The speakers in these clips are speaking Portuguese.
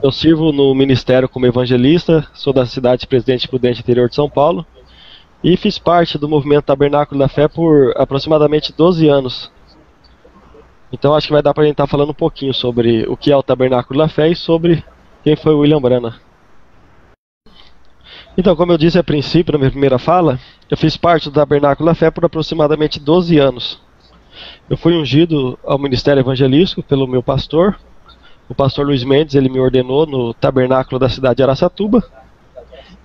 Eu sirvo no ministério como evangelista, sou da cidade de Presidente Prudente, interior de São Paulo, e fiz parte do movimento Tabernáculo da Fé por aproximadamente 12 anos. Então acho que vai dar para a gente estar falando um pouquinho sobre o que é o Tabernáculo da Fé e sobre quem foi o William Branham. Então, como eu disse a princípio, na minha primeira fala, eu fiz parte do Tabernáculo da Fé por aproximadamente 12 anos. Eu fui ungido ao ministério evangelístico pelo meu pastor, o pastor Luiz Mendes. Ele me ordenou no tabernáculo da cidade de Araçatuba,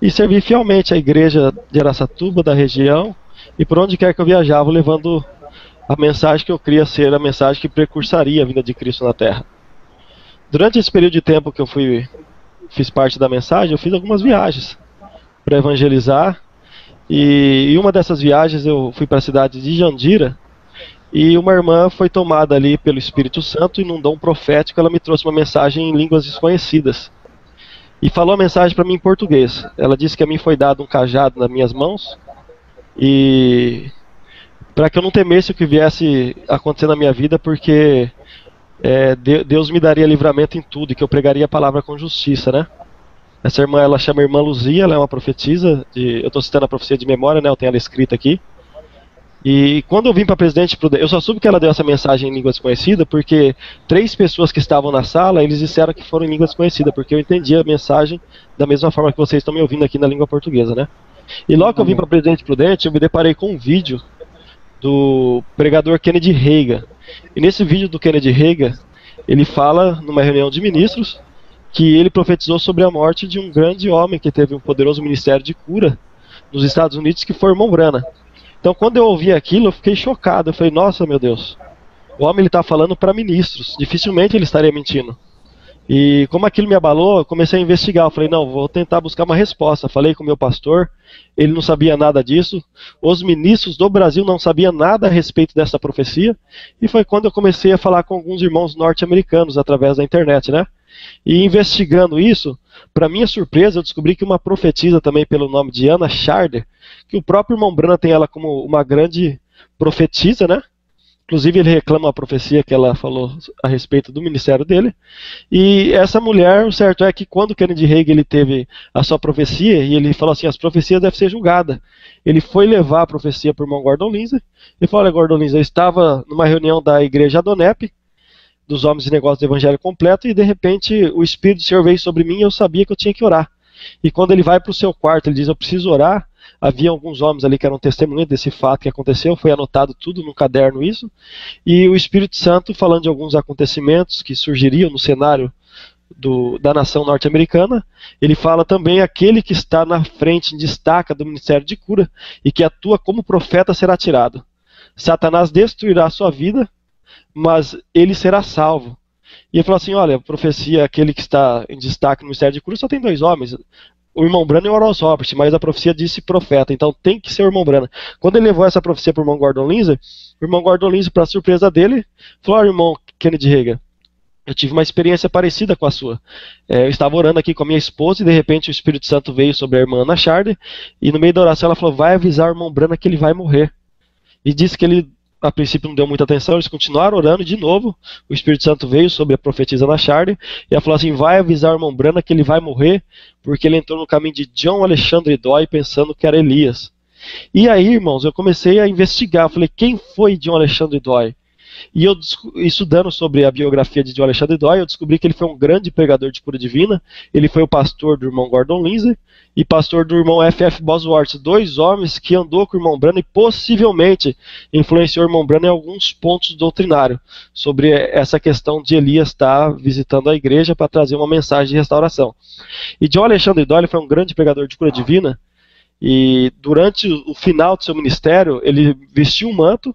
e servi fielmente a igreja de Araçatuba, da região, e por onde quer que eu viajava, levando a mensagem que eu queria ser a mensagem que precursaria a vinda de Cristo na Terra. Durante esse período de tempo que eu fiz parte da mensagem, eu fiz algumas viagens para evangelizar, e uma dessas viagens eu fui para a cidade de Jandira, e uma irmã foi tomada ali pelo Espírito Santo e num dom profético ela me trouxe uma mensagem em línguas desconhecidas. E falou a mensagem para mim em português. Ela disse que a mim foi dado um cajado nas minhas mãos, e para que eu não temesse o que viesse a acontecer na minha vida, porque Deus me daria livramento em tudo, e que eu pregaria a palavra com justiça, né? Essa irmã, ela chama Irmã Luzia, ela é uma profetisa, eu estou citando a profecia de memória, né? Eu tenho ela escrita aqui. E quando eu vim para Presidente Prudente, eu só soube que ela deu essa mensagem em língua desconhecida, porque 3 pessoas que estavam na sala, eles disseram que foram em língua desconhecida, porque eu entendi a mensagem da mesma forma que vocês estão me ouvindo aqui na língua portuguesa, né? E logo que eu vim para Presidente Prudente, eu me deparei com um vídeo do pregador Kennedy Reagan. E nesse vídeo do Kennedy Reagan, ele fala numa reunião de ministros que ele profetizou sobre a morte de um grande homem que teve um poderoso ministério de cura nos Estados Unidos, que foi o irmão Branham. Então, quando eu ouvi aquilo, eu fiquei chocado. Eu falei, nossa, meu Deus, o homem está falando para ministros, dificilmente ele estaria mentindo. E como aquilo me abalou, eu comecei a investigar. Eu falei, não, vou tentar buscar uma resposta. Falei com o meu pastor, ele não sabia nada disso. Os ministros do Brasil não sabiam nada a respeito dessa profecia. E foi quando eu comecei a falar com alguns irmãos norte-americanos através da internet, né? E investigando isso, para minha surpresa, eu descobri que uma profetisa também pelo nome de Anna Sharder, que o próprio irmão Branham tem ela como uma grande profetisa, né? Inclusive ele reclama a profecia que ela falou a respeito do ministério dele. E essa mulher, o certo é que quando Kennedy Reagan ele teve a sua profecia, e ele falou assim, as profecias devem ser julgadas. Ele foi levar a profecia para o irmão Gordon Lindsay, e falou, olha Gordon Lindsay, eu estava numa reunião da igreja Adonep, dos homens de negócios do evangelho completo, e de repente o Espírito do Senhor veio sobre mim e eu sabia que eu tinha que orar. E quando ele vai para o seu quarto, ele diz, eu preciso orar. Havia alguns homens ali que eram testemunhas desse fato que aconteceu, foi anotado tudo no caderno isso, e o Espírito Santo falando de alguns acontecimentos que surgiriam no cenário da nação norte-americana. Ele fala também, aquele que está na frente, destaca do ministério de cura, e que atua como profeta será tirado. Satanás destruirá a sua vida, mas ele será salvo. E ele falou assim, olha, a profecia, aquele que está em destaque no ministério de cura, só tem 2 homens, o irmão Branham e o Oral Roberts, mas a profecia disse profeta, então tem que ser o irmão Branham. Quando ele levou essa profecia para o irmão Gordon Lindsay, o irmão Gordon Lindsay, para surpresa dele, falou, olha, irmão Kennedy Reagan, eu tive uma experiência parecida com a sua. Eu estava orando aqui com a minha esposa e de repente o Espírito Santo veio sobre a irmã Anna Sharder, e no meio da oração ela falou, vai avisar o irmão Branham que ele vai morrer. E disse que ele a princípio não deu muita atenção, eles continuaram orando, e de novo o Espírito Santo veio sobre a profetisa Anna Sharder, e ela falou assim, vai avisar o irmão Branham que ele vai morrer, porque ele entrou no caminho de John Alexandre Doyle pensando que era Elias. E aí, irmãos, eu comecei a investigar, eu falei, quem foi John Alexandre Doyle? E eu, estudando sobre a biografia de John Alexandre Doyle, eu descobri que ele foi um grande pregador de cura divina. Ele foi o pastor do irmão Gordon Lindsay e pastor do irmão F.F. Bosworth, 2 homens que andou com o irmão Branham e possivelmente influenciou o irmão Branham em alguns pontos doutrinários sobre essa questão de Elias estar visitando a igreja para trazer uma mensagem de restauração. E John Alexandre Doyle foi um grande pregador de cura divina, e durante o final do seu ministério ele vestiu um manto,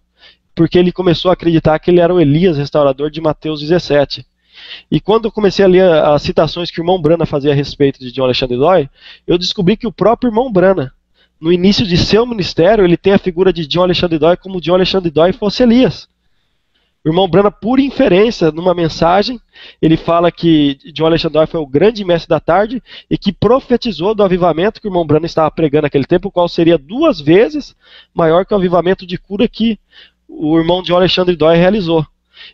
porque ele começou a acreditar que ele era o Elias restaurador de Mateus 17. E quando eu comecei a ler as citações que o irmão Branham fazia a respeito de John Alexandre Doyle, eu descobri que o próprio irmão Branham, no início de seu ministério, ele tem a figura de John Alexandre Doyle como John Alexandre Doyle fosse Elias. O irmão Branham, por inferência, numa mensagem, ele fala que John Alexandre Doyle foi o grande mestre da tarde e que profetizou do avivamento que o irmão Branham estava pregando naquele tempo, o qual seria 2 vezes maior que o avivamento de cura que o irmão John Alexandre Doyle realizou.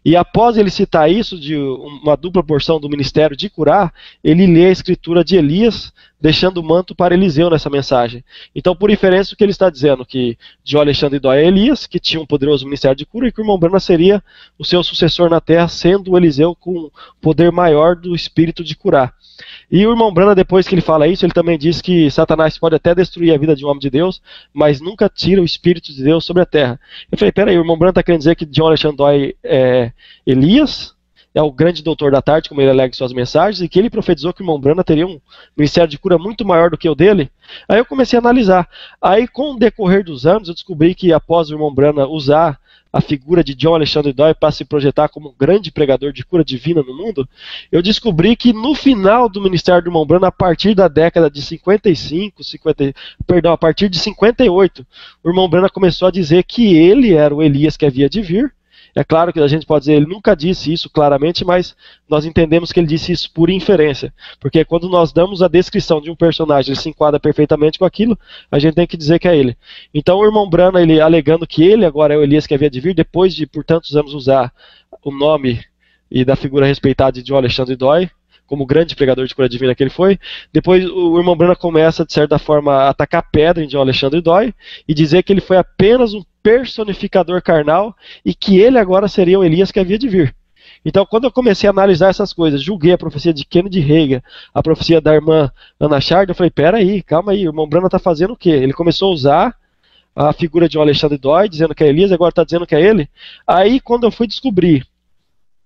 E após ele citar isso, de uma dupla porção do ministério de curar, ele lê a escritura de Elias, deixando o manto para Eliseu nessa mensagem. Então, por inferência, o que ele está dizendo? Que de Alexandre Dói é Elias, que tinha um poderoso ministério de cura, e que o irmão Brana seria o seu sucessor na terra, sendo o Eliseu com poder maior do espírito de curar. E o irmão Brana, depois que ele fala isso, ele também diz que Satanás pode até destruir a vida de um homem de Deus, mas nunca tira o espírito de Deus sobre a terra. Eu falei, peraí, o irmão Brana está querendo dizer que John Alexandre Doyle é Elias, é o grande doutor da tarde, como ele alega em suas mensagens, e que ele profetizou que o irmão Brana teria um ministério de cura muito maior do que o dele. Aí eu comecei a analisar. Aí, com o decorrer dos anos, eu descobri que após o irmão Brana usar a figura de John Alexandre Doyle para se projetar como um grande pregador de cura divina no mundo, eu descobri que no final do ministério do irmão Brana, a partir da década de a partir de 58, o irmão Brana começou a dizer que ele era o Elias que havia de vir. É claro que a gente pode dizer, ele nunca disse isso claramente, mas nós entendemos que ele disse isso por inferência. Porque quando nós damos a descrição de um personagem, ele se enquadra perfeitamente com aquilo, a gente tem que dizer que é ele. Então o irmão Brana, ele alegando que ele agora é o Elias que havia de vir, depois de por tantos anos usar o nome e da figura respeitada de John Alexandre Doyle, como grande pregador de cura divina que ele foi, depois o irmão Brana começa, de certa forma, a atacar pedra em John Alexandre Doyle e dizer que ele foi apenas um personificador carnal e que ele agora seria o Elias que havia de vir. Então, quando eu comecei a analisar essas coisas, julguei a profecia de Kennedy Reagan, a profecia da irmã Anna Chard, eu falei, peraí, calma aí, o irmão Brana está fazendo o quê? Ele começou a usar a figura de John Alexandre Doyle, dizendo que é Elias, agora está dizendo que é ele. Aí, quando eu fui descobrir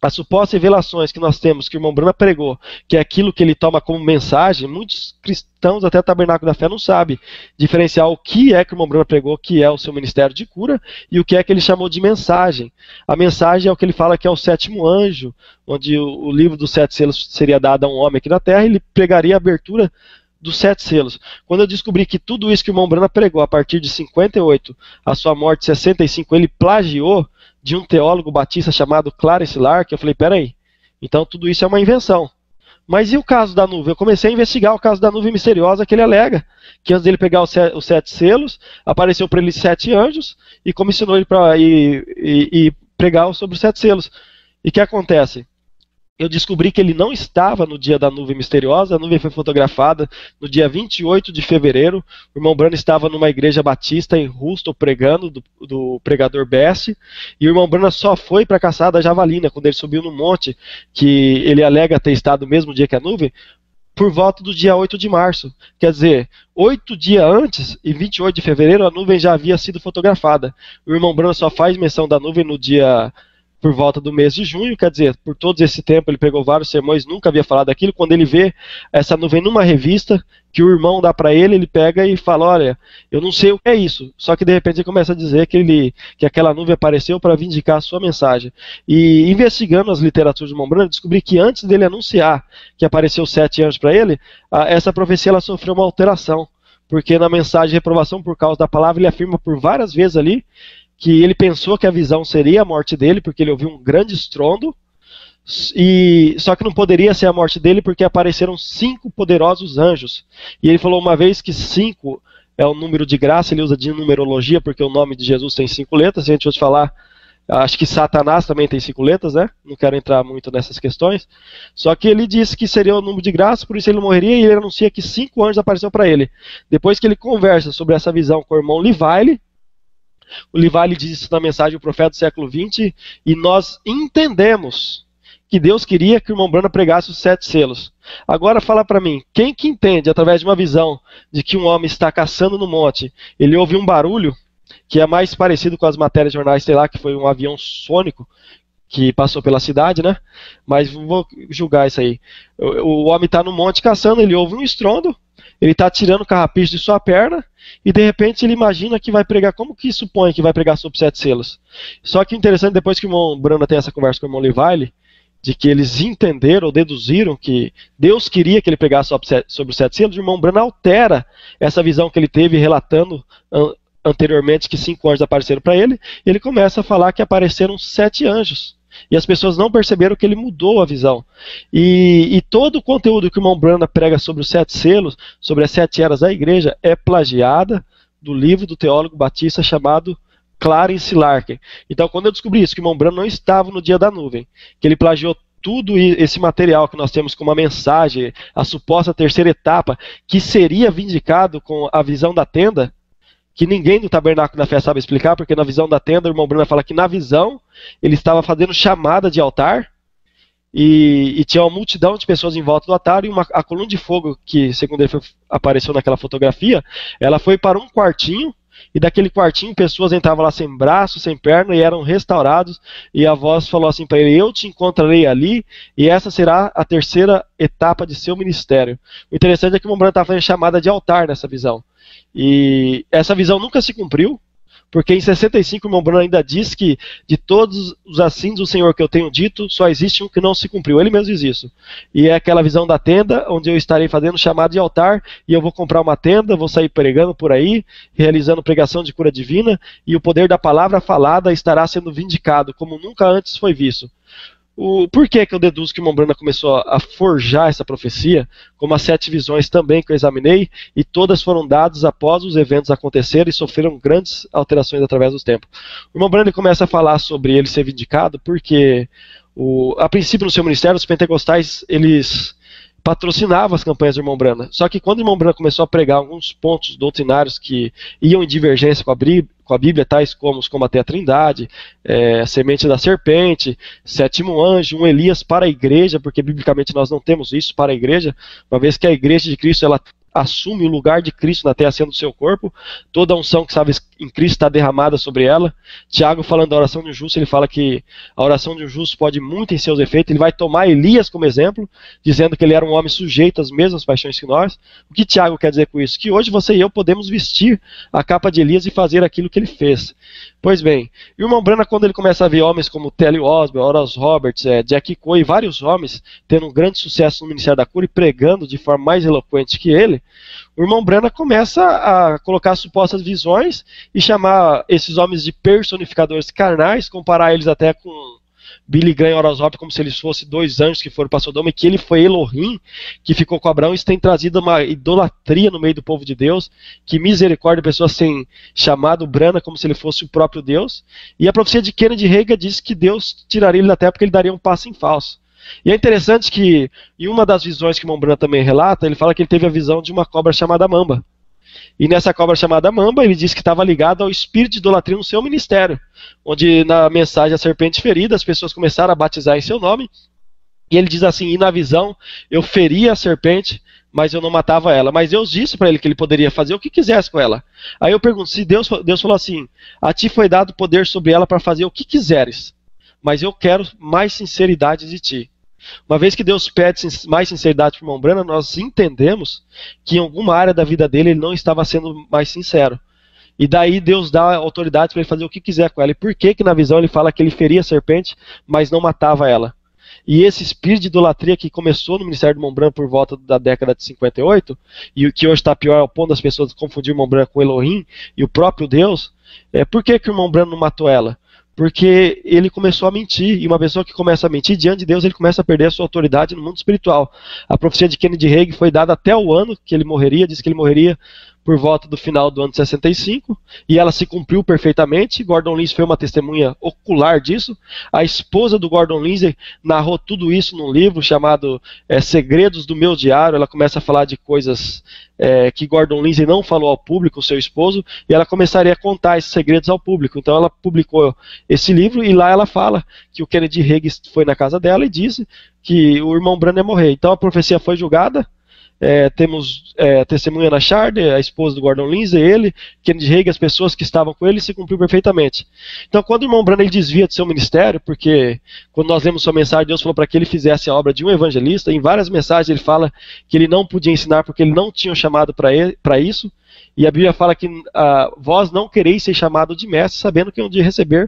as supostas revelações que nós temos, que o irmão Brana pregou, que é aquilo que ele toma como mensagem, muitos cristãos, até Tabernáculo da Fé, não sabem diferenciar o que é que o irmão Brana pregou, que é o seu ministério de cura, e o que é que ele chamou de mensagem. A mensagem é o que ele fala que é o sétimo anjo, onde o livro dos 7 selos seria dado a um homem aqui na terra, e ele pregaria a abertura dos 7 selos. Quando eu descobri que tudo isso que o irmão Brana pregou a partir de 58, a sua morte em 65, ele plagiou de um teólogo batista chamado Clarence Lark, eu falei, peraí, então tudo isso é uma invenção. Mas e o caso da nuvem? Eu comecei a investigar o caso da nuvem misteriosa que ele alega, que antes dele pegar os 7 selos, apareceu para ele 7 anjos e comissionou ele para pregar sobre os 7 selos. E o que acontece? Eu descobri que ele não estava no dia da nuvem misteriosa, a nuvem foi fotografada no dia 28 de fevereiro, o irmão Brana estava numa igreja batista em Houston pregando, do pregador Best, e o irmão Brana só foi para a caçada da javalina, quando ele subiu no monte, que ele alega ter estado no mesmo dia que a nuvem, por volta do dia 8 de março. Quer dizer, 8 dias antes, e 28 de fevereiro, a nuvem já havia sido fotografada. O irmão Brana só faz menção da nuvem no dia por volta do mês de junho, quer dizer, por todo esse tempo ele pegou vários sermões, nunca havia falado daquilo. Quando ele vê essa nuvem numa revista, que o irmão dá para ele pega e fala, olha, eu não sei o que é isso, só que de repente ele começa a dizer que aquela nuvem apareceu para vindicar a sua mensagem. E investigando as literaturas de irmão Brana, descobri que antes dele anunciar que apareceu 7 anjos para ele, essa profecia ela sofreu uma alteração, porque na mensagem de reprovação por causa da palavra, ele afirma por várias vezes ali, que ele pensou que a visão seria a morte dele, porque ele ouviu um grande estrondo, só que não poderia ser a morte dele, porque apareceram 5 poderosos anjos. E ele falou uma vez que 5 é o número de graça, ele usa de numerologia, porque o nome de Jesus tem 5 letras, se a gente fosse falar, acho que Satanás também tem 5 letras, né? Não quero entrar muito nessas questões. Só que ele disse que seria o número de graça, por isso ele não morreria, e ele anuncia que 5 anjos apareceram para ele. Depois que ele conversa sobre essa visão com o irmão Livile, o Livile diz isso na mensagem do profeta do século XX, e nós entendemos que Deus queria que o irmão Brana pregasse os 7 selos. Agora fala para mim, quem que entende através de uma visão de que um homem está caçando no monte, ele ouve um barulho, que é mais parecido com as matérias de jornais, sei lá, que foi um avião sônico que passou pela cidade, né? Mas vou julgar isso aí. O homem está no monte caçando, ele ouve um estrondo, ele está tirando o carrapicho de sua perna, e de repente ele imagina que vai pregar, como que supõe que vai pregar sobre 7 selos? Só que interessante, depois que o irmão Brana tem essa conversa com o irmão Livile, de que eles entenderam ou deduziram que Deus queria que ele pregasse sobre os 7 selos, o irmão Brana altera essa visão que ele teve relatando anteriormente que 5 anjos apareceram para ele, e ele começa a falar que apareceram 7 anjos. E as pessoas não perceberam que ele mudou a visão. E todo o conteúdo que o irmão Brana prega sobre os 7 selos, sobre as 7 eras da igreja, é plagiada do livro do teólogo batista chamado Clarence Silarken. Então, quando eu descobri isso, que o irmão Branham não estava no dia da nuvem, que ele plagiou tudo esse material que nós temos como uma mensagem, a suposta terceira etapa, que seria vindicado com a visão da tenda, que ninguém do Tabernáculo da Fé sabe explicar, porque na visão da tenda o irmão Branham fala que na visão ele estava fazendo chamada de altar, e tinha uma multidão de pessoas em volta do altar, e a coluna de fogo, que segundo ele apareceu naquela fotografia, ela foi para um quartinho, e daquele quartinho pessoas entravam lá sem braço, sem perna, e eram restaurados, e a voz falou assim para ele: eu te encontrarei ali, e essa será a terceira etapa de seu ministério. O interessante é que o irmão Branham estava fazendo chamada de altar nessa visão, e essa visão nunca se cumpriu, porque em 65 o irmão Branham ainda diz que de todos os assim do Senhor que eu tenho dito, só existe um que não se cumpriu. Ele mesmo diz isso. E é aquela visão da tenda, onde eu estarei fazendo chamada de altar, e eu vou comprar uma tenda, vou sair pregando por aí, realizando pregação de cura divina, e o poder da palavra falada estará sendo vindicado, como nunca antes foi visto. Por que eu deduzo que o irmão Branham começou a forjar essa profecia, como as 7 visões também que eu examinei, e todas foram dadas após os eventos acontecerem e sofreram grandes alterações através dos tempos. O irmão Branham começa a falar sobre ele ser vindicado porque, a princípio no seu ministério, os pentecostais, eles patrocinava as campanhas do irmão Branham. Só que quando o irmão Branham começou a pregar alguns pontos doutrinários que iam em divergência com a Bíblia, tais como os combater a Trindade, a semente da serpente, 7º anjo, um Elias para a igreja, porque biblicamente nós não temos isso para a igreja, uma vez que a igreja de Cristo ela assume o lugar de Cristo na terra sendo o seu corpo, toda a unção que estava em Cristo está derramada sobre ela. Tiago, falando da oração de um justo, ele fala que a oração de um justo pode muito em seus efeitos. Ele vai tomar Elias como exemplo, dizendo que ele era um homem sujeito às mesmas paixões que nós. O que Tiago quer dizer com isso? Que hoje você e eu podemos vestir a capa de Elias e fazer aquilo que ele fez. Pois bem, o irmão Branham, quando ele começa a ver homens como Telly Osborne, Oral Roberts, Jack Coe e vários homens tendo um grande sucesso no Ministério da Cura e pregando de forma mais eloquente que ele, o irmão Branham começa a colocar supostas visões e chamar esses homens de personificadores carnais, comparar eles até com Billy Graham e Oral Roberts como se eles fossem 2 anjos que foram para Sodoma, e que ele foi Elohim, que ficou com Abraão. Isso tem trazido uma idolatria no meio do povo de Deus, que misericórdia, pessoas têm chamado Branham como se ele fosse o próprio Deus. E a profecia de Kennedy Reagan diz que Deus tiraria ele da terra porque ele daria um passo em falso. E é interessante que, em uma das visões que o irmão Branham também relata, ele fala que ele teve a visão de uma cobra chamada Mamba. E nessa cobra chamada Mamba, ele diz que estava ligado ao espírito de idolatria no seu ministério, onde na mensagem a serpente ferida, as pessoas começaram a batizar em seu nome, e ele diz assim: e na visão eu feria a serpente, mas eu não matava ela. Mas Deus disse para ele que ele poderia fazer o que quisesse com ela. Aí eu pergunto, se Deus falou assim: a ti foi dado poder sobre ela para fazer o que quiseres, mas eu quero mais sinceridade de ti. Uma vez que Deus pede mais sinceridade para o irmão Branham, nós entendemos que em alguma área da vida dele ele não estava sendo mais sincero. E daí Deus dá autoridade para ele fazer o que quiser com ela. E por que na visão ele fala que ele feria a serpente, mas não matava ela? E esse espírito de idolatria que começou no ministério do irmão Branham por volta da década de 58, e o que hoje está pior ao ponto das pessoas confundir o irmão Branham com Elohim e o próprio Deus, por que o irmão Branham não matou ela? Porque ele começou a mentir, e uma pessoa que começa a mentir diante de Deus, ele começa a perder a sua autoridade no mundo espiritual. A profecia de Kennedy Reagan foi dada até o ano que ele morreria, diz que ele morreria por volta do final do ano de 65, e ela se cumpriu perfeitamente. Gordon Lindsay foi uma testemunha ocular disso. A esposa do Gordon Lindsay narrou tudo isso num livro chamado Segredos do Meu Diário. Ela começa a falar de coisas que Gordon Lindsay não falou ao público, o seu esposo, e ela começaria a contar esses segredos ao público. Então ela publicou esse livro, e lá ela fala que o Kennedy Reagan foi na casa dela e disse que o irmão Branham ia morrer. Então a profecia foi julgada. Temos testemunha na Shard, a esposa do Gordon Lindsay, ele, Kennedy Reagan, as pessoas que estavam com ele, se cumpriu perfeitamente. Então, quando o irmão Branham ele desvia de seu ministério, porque quando nós lemos sua mensagem, Deus falou para que ele fizesse a obra de um evangelista. Em várias mensagens ele fala que ele não podia ensinar porque ele não tinha chamado para isso, e a Bíblia fala que vós não quereis ser chamado de mestre, sabendo que é um dia receber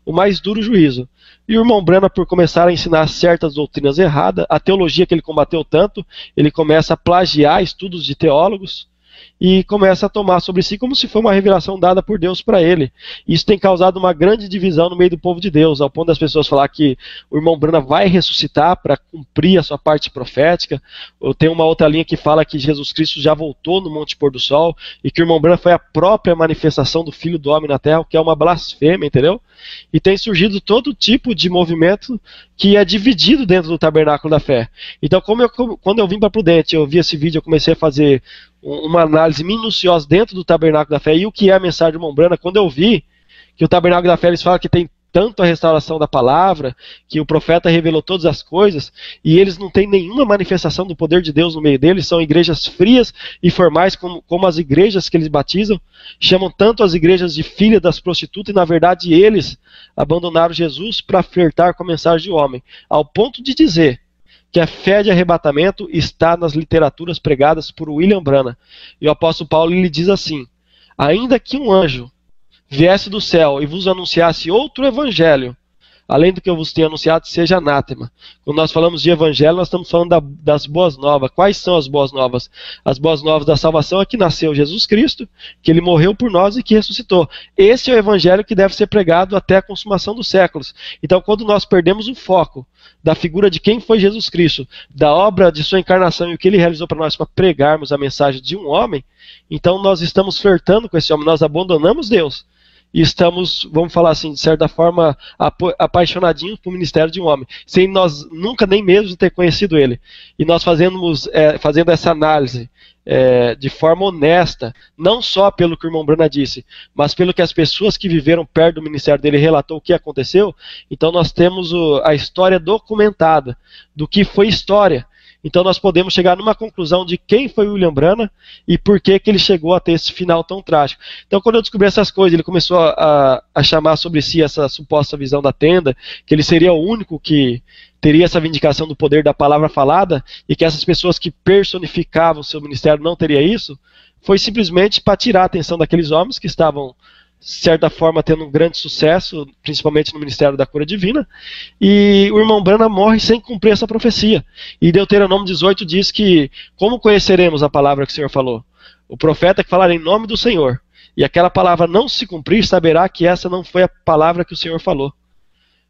o mais duro juízo. E o irmão Branham, por começar a ensinar certas doutrinas erradas, a teologia que ele combateu tanto, ele começa a plagiar estudos de teólogos, e começa a tomar sobre si como se fosse uma revelação dada por Deus para ele. Isso tem causado uma grande divisão no meio do povo de Deus, ao ponto das pessoas falar que o irmão Branham vai ressuscitar para cumprir a sua parte profética. Ou tem uma outra linha que fala que Jesus Cristo já voltou no Monte Pôr do Sol e que o irmão Branham foi a própria manifestação do Filho do Homem na Terra, o que é uma blasfêmia, entendeu? E tem surgido todo tipo de movimento que é dividido dentro do Tabernáculo da Fé. Então, quando eu vim para Prudente, eu vi esse vídeo, eu comecei a fazer uma análise minuciosa dentro do Tabernáculo da Fé e o que é a mensagem de irmão Branham. Quando eu vi que o Tabernáculo da Fé, eles falam que tem tanto a restauração da palavra, que o profeta revelou todas as coisas, e eles não têm nenhuma manifestação do poder de Deus no meio deles, são igrejas frias e formais, como as igrejas que eles batizam, chamam tanto as igrejas de filha das prostitutas, e na verdade eles abandonaram Jesus para flertar com a mensagem do homem, ao ponto de dizer que a fé de arrebatamento está nas literaturas pregadas por William Branham. E o apóstolo Paulo lhe diz assim: ainda que um anjo viesse do céu e vos anunciasse outro evangelho, além do que eu vos tenho anunciado, seja anátema. Quando nós falamos de evangelho, nós estamos falando das boas novas. Quais são as boas novas? As boas novas da salvação é que nasceu Jesus Cristo, que ele morreu por nós e que ressuscitou. Esse é o evangelho que deve ser pregado até a consumação dos séculos. Então, quando nós perdemos o foco da figura de quem foi Jesus Cristo, da obra de sua encarnação e o que ele realizou para nós para pregarmos a mensagem de um homem, então nós estamos flertando com esse homem, nós abandonamos Deus. E estamos, vamos falar assim, de certa forma, apaixonadinhos por ministério de um homem, sem nós nunca nem mesmo ter conhecido ele. E nós fazendo essa análise de forma honesta, não só pelo que o irmão Branham disse, mas pelo que as pessoas que viveram perto do ministério dele relatou o que aconteceu. Então nós temos a história documentada do que foi história. Então nós podemos chegar numa conclusão de quem foi William Branham e por que ele chegou a ter esse final tão trágico. Então quando eu descobri essas coisas, ele começou a chamar sobre si essa suposta visão da tenda, que ele seria o único que teria essa vindicação do poder da palavra falada, e que essas pessoas que personificavam o seu ministério não teria isso, foi simplesmente para tirar a atenção daqueles homens que estavam, de certa forma, tendo um grande sucesso, principalmente no ministério da cura divina, e o irmão Branham morre sem cumprir essa profecia. E Deuteronômio 18 diz que, como conheceremos a palavra que o Senhor falou? O profeta que falar em nome do Senhor, e aquela palavra não se cumprir, saberá que essa não foi a palavra que o Senhor falou.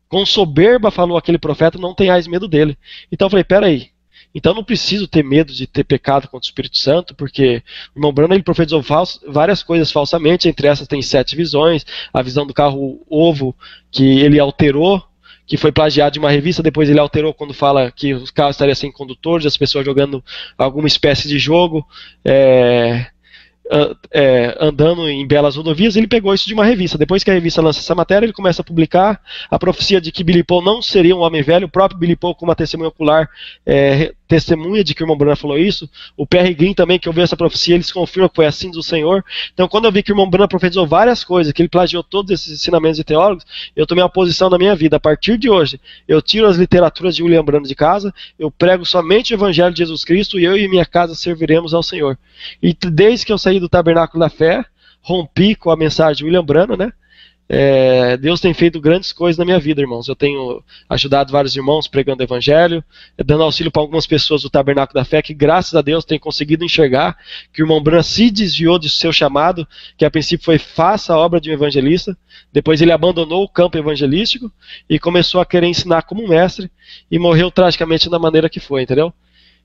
Com soberba falou aquele profeta, não tenhais medo dele. Então eu falei, peraí, então não preciso ter medo de ter pecado contra o Espírito Santo, porque o irmão Branham ele profetizou várias coisas falsamente, entre essas tem 7 visões, a visão do carro ovo, que ele alterou, que foi plagiado de uma revista, depois ele alterou quando fala que os carros estariam sem condutores, as pessoas jogando alguma espécie de jogo, andando em belas rodovias. Ele pegou isso de uma revista. Depois que a revista lança essa matéria, ele começa a publicar a profecia de que Billy Paul não seria um homem velho. O próprio Billy Paul, com uma testemunha ocular, testemunha de que o irmão Branham falou isso. O Perry Green também, que ouviu essa profecia, eles confirmam que foi assim do Senhor. Então, quando eu vi que o irmão Branham profetizou várias coisas, que ele plagiou todos esses ensinamentos de teólogos, eu tomei uma posição na minha vida. A partir de hoje, eu tiro as literaturas de William Branham de casa, eu prego somente o Evangelho de Jesus Cristo, e eu e minha casa serviremos ao Senhor. E desde que eu saí do Tabernáculo da Fé, rompi com a mensagem de William Branham, né? Deus tem feito grandes coisas na minha vida, irmãos. Eu tenho ajudado vários irmãos pregando o Evangelho, dando auxílio para algumas pessoas do Tabernáculo da Fé, que graças a Deus têm conseguido enxergar que o irmão Branham se desviou do seu chamado, que a princípio foi faça a obra de um evangelista, depois ele abandonou o campo evangelístico e começou a querer ensinar como um mestre, e morreu tragicamente da maneira que foi, entendeu?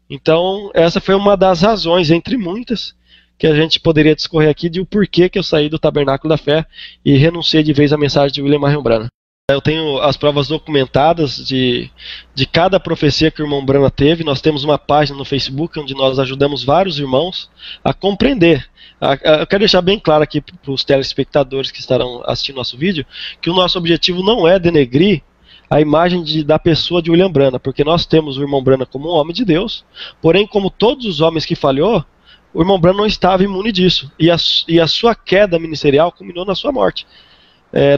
Então essa foi uma das razões, entre muitas, que a gente poderia discorrer aqui de o porquê que eu saí do Tabernáculo da Fé e renunciei de vez à mensagem de William Marion Branham. Eu tenho as provas documentadas de cada profecia que o irmão Branham teve. Nós temos uma página no Facebook onde nós ajudamos vários irmãos a compreender. Eu quero deixar bem claro aqui para os telespectadores que estarão assistindo nosso vídeo, que o nosso objetivo não é denegrir a imagem da pessoa de William Branham, porque nós temos o irmão Branham como um homem de Deus, porém, como todos os homens que falhou, o irmão Branham não estava imune disso, e a sua queda ministerial culminou na sua morte.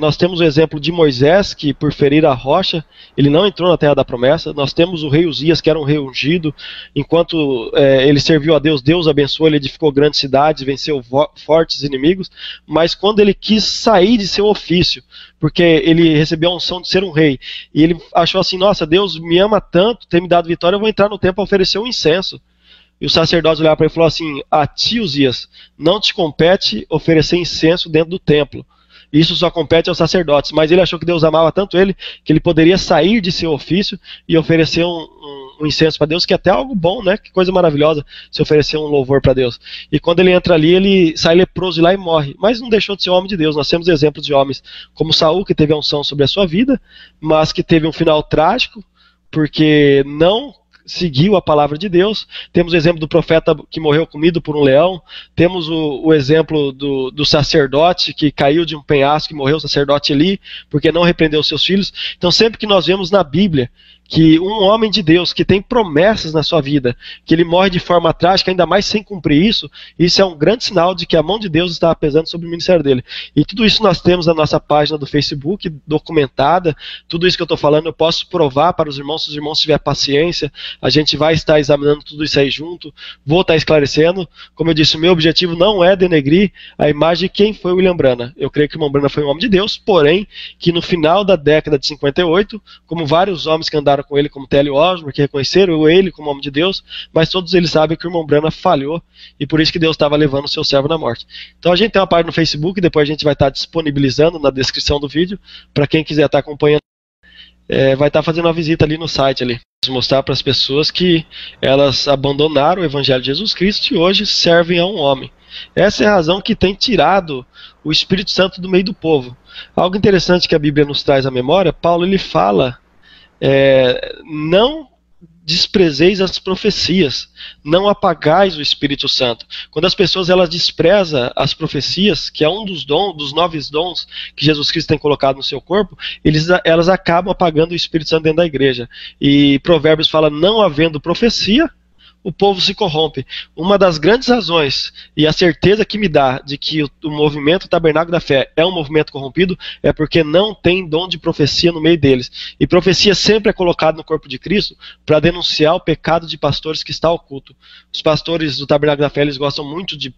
Nós temos o exemplo de Moisés, que por ferir a rocha, ele não entrou na terra da promessa. Nós temos o rei Uzias, que era um rei ungido, enquanto ele serviu a Deus, Deus abençoou, ele edificou grandes cidades, venceu fortes inimigos, mas quando ele quis sair de seu ofício, porque ele recebeu a unção de ser um rei, e ele achou assim, nossa, Deus me ama tanto, tem me dado vitória, eu vou entrar no templo a oferecer um incenso. e o sacerdote olhava para ele e falou assim: a ti, Uzias, não te compete oferecer incenso dentro do templo. Isso só compete aos sacerdotes. Mas ele achou que Deus amava tanto ele, que ele poderia sair de seu ofício e oferecer um incenso para Deus, que é até algo bom, né? Que coisa maravilhosa se oferecer um louvor para Deus. E quando ele entra ali, ele sai leproso de lá e morre. Mas não deixou de ser homem de Deus. Nós temos exemplos de homens como Saul, que teve a unção sobre a sua vida, mas que teve um final trágico, porque não seguiu a palavra de Deus. Temos o exemplo do profeta que morreu comido por um leão. Temos o exemplo do sacerdote que caiu de um penhasco e morreu, o sacerdote Eli, porque não repreendeu seus filhos. Então sempre que nós vemos na Bíblia que um homem de Deus que tem promessas na sua vida, que ele morre de forma trágica, ainda mais sem cumprir isso, isso é um grande sinal de que a mão de Deus está pesando sobre o ministério dele. E tudo isso nós temos na nossa página do Facebook, documentada. Tudo isso que eu estou falando eu posso provar para os irmãos, se os irmãos tiverem paciência. A gente vai estar examinando tudo isso aí junto, vou estar esclarecendo. Como eu disse, o meu objetivo não é denegrir a imagem de quem foi William Branham. Eu creio que o irmão Branham foi um homem de Deus, porém, que no final da década de 58, como vários homens que andaram com ele, como T.L. Osborne, que reconheceram ele como homem de Deus, mas todos eles sabem que o irmão Branham falhou, e por isso que Deus estava levando o seu servo na morte. Então a gente tem uma página no Facebook, depois a gente vai estar disponibilizando na descrição do vídeo, para quem quiser estar acompanhando, vai estar fazendo uma visita ali no site ali. Mostrar para as pessoas que elas abandonaram o Evangelho de Jesus Cristo e hoje servem a um homem. Essa é a razão que tem tirado o Espírito Santo do meio do povo. Algo interessante que a Bíblia nos traz à memória, Paulo ele fala, não desprezeis as profecias, não apagais o Espírito Santo. Quando as pessoas elas desprezam as profecias, que é um dos 9 dons que Jesus Cristo tem colocado no seu corpo, elas acabam apagando o Espírito Santo dentro da igreja. E Provérbios fala, não havendo profecia, o povo se corrompe. Uma das grandes razões e a certeza que me dá de que o movimento Tabernáculo da Fé é um movimento corrompido é porque não tem dom de profecia no meio deles. E profecia sempre é colocada no corpo de Cristo para denunciar o pecado de pastores que está oculto. Os pastores do Tabernáculo da Fé eles gostam muito de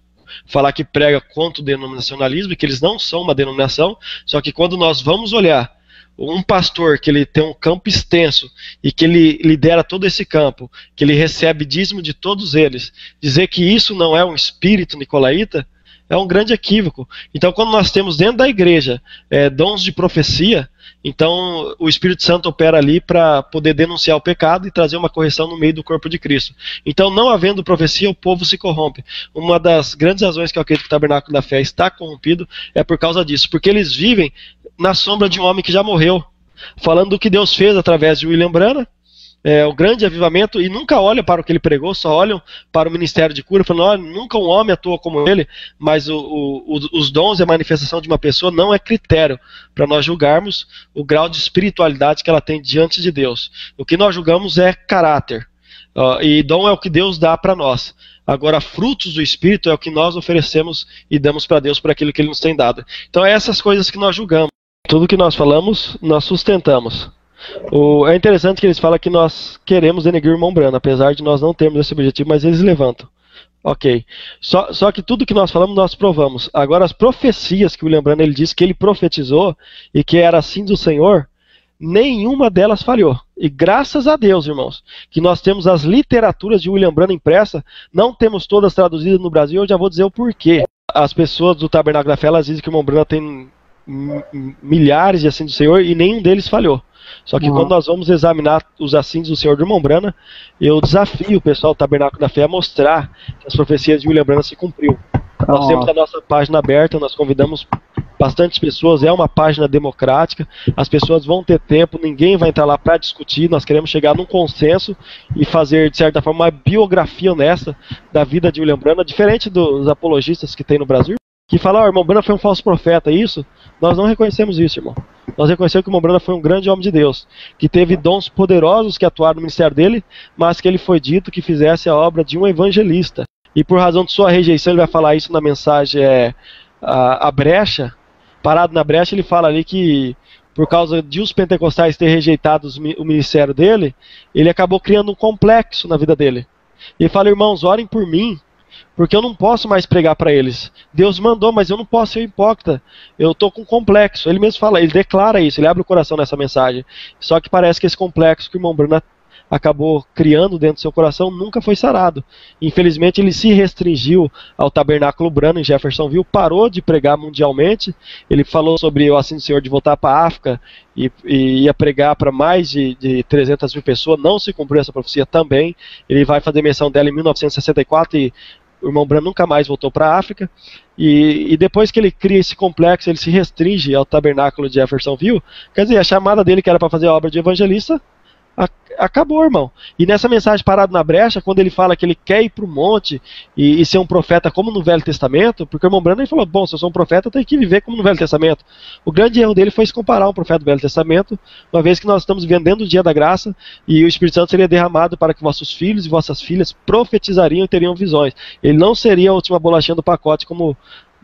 falar que prega contra o denominacionalismo e que eles não são uma denominação, só que quando nós vamos olhar um pastor que ele tem um campo extenso e que ele lidera todo esse campo, que ele recebe dízimo de todos eles, dizer que isso não é um espírito nicolaíta é um grande equívoco. Então quando nós temos dentro da igreja dons de profecia, então o Espírito Santo opera ali para poder denunciar o pecado e trazer uma correção no meio do corpo de Cristo. Então não havendo profecia, o povo se corrompe. Uma das grandes razões que eu acredito que o Tabernáculo da Fé está corrompido é por causa disso, porque eles vivem na sombra de um homem que já morreu, falando do que Deus fez através de William Branham, o grande avivamento, e nunca olham para o que ele pregou, só olham para o ministério de cura, falando, olha, nunca um homem atua como ele, mas os dons e a manifestação de uma pessoa não é critério para nós julgarmos o grau de espiritualidade que ela tem diante de Deus. O que nós julgamos é caráter, e dom é o que Deus dá para nós. Agora, frutos do Espírito é o que nós oferecemos e damos para Deus por aquilo que Ele nos tem dado. Então, é essas coisas que nós julgamos. Tudo que nós falamos, nós sustentamos. É interessante que eles falam que nós queremos denegrir o irmão Branham, apesar de nós não termos esse objetivo, mas eles levantam. Ok. Só que tudo que nós falamos, nós provamos. Agora, as profecias que o William Branham ele disse que ele profetizou e que era assim do Senhor, nenhuma delas falhou. E graças a Deus, irmãos, que nós temos as literaturas de William Branham impressa, não temos todas traduzidas no Brasil, eu já vou dizer o porquê. As pessoas do Tabernáculo da Fé, elas dizem que o irmão Branham tem milhares de assim do Senhor e nenhum deles falhou. Só que quando nós vamos examinar os assins do Senhor do irmão Branham, eu desafio o pessoal do Tabernáculo da Fé a mostrar que as profecias de William Branham se cumpriu. Nós temos a nossa página aberta, nós convidamos bastantes pessoas, é uma página democrática, as pessoas vão ter tempo, ninguém vai entrar lá para discutir, nós queremos chegar num consenso e fazer, de certa forma, uma biografia honesta da vida de William Branham, diferente dos apologistas que tem no Brasil, que falam, o irmão Branham foi um falso profeta, isso, nós não reconhecemos isso, irmão. Nós reconhecemos que o irmão Branham foi um grande homem de Deus, que teve dons poderosos que atuaram no ministério dele, mas que ele foi dito que fizesse a obra de um evangelista. E por razão de sua rejeição, ele vai falar isso na mensagem a brecha, parado na brecha, ele fala ali que por causa de os pentecostais ter rejeitado o ministério dele, ele acabou criando um complexo na vida dele. E ele fala, irmãos, orem por mim, porque eu não posso mais pregar para eles. Deus mandou, mas eu não posso ser hipócrita. Eu estou com complexo. Ele mesmo fala, ele declara isso, ele abre o coração nessa mensagem. Só que parece que esse complexo que o irmão Branham acabou criando dentro do seu coração nunca foi sarado. Infelizmente ele se restringiu ao Tabernáculo Branham em Jeffersonville, parou de pregar mundialmente. Ele falou sobre o assim do Senhor de voltar para a África e ia pregar para mais de 300 mil pessoas. Não se cumpriu essa profecia também. Ele vai fazer menção dela em 1964 e o irmão Branham nunca mais voltou para a África. E depois que ele cria esse complexo, ele se restringe ao Tabernáculo de Jeffersonville. Quer dizer, a chamada dele, que era para fazer a obra de evangelista, acabou, irmão. E nessa mensagem Parado na Brecha, quando ele fala que ele quer ir para o monte e ser um profeta como no Velho Testamento, porque o irmão Branham falou, bom, se eu sou um profeta, eu tenho que viver como no Velho Testamento. O grande erro dele foi se comparar um profeta do Velho Testamento, uma vez que nós estamos vivendo dentro do dia da graça, e o Espírito Santo seria derramado para que vossos filhos e vossas filhas profetizariam e teriam visões. Ele não seria a última bolachinha do pacote, como...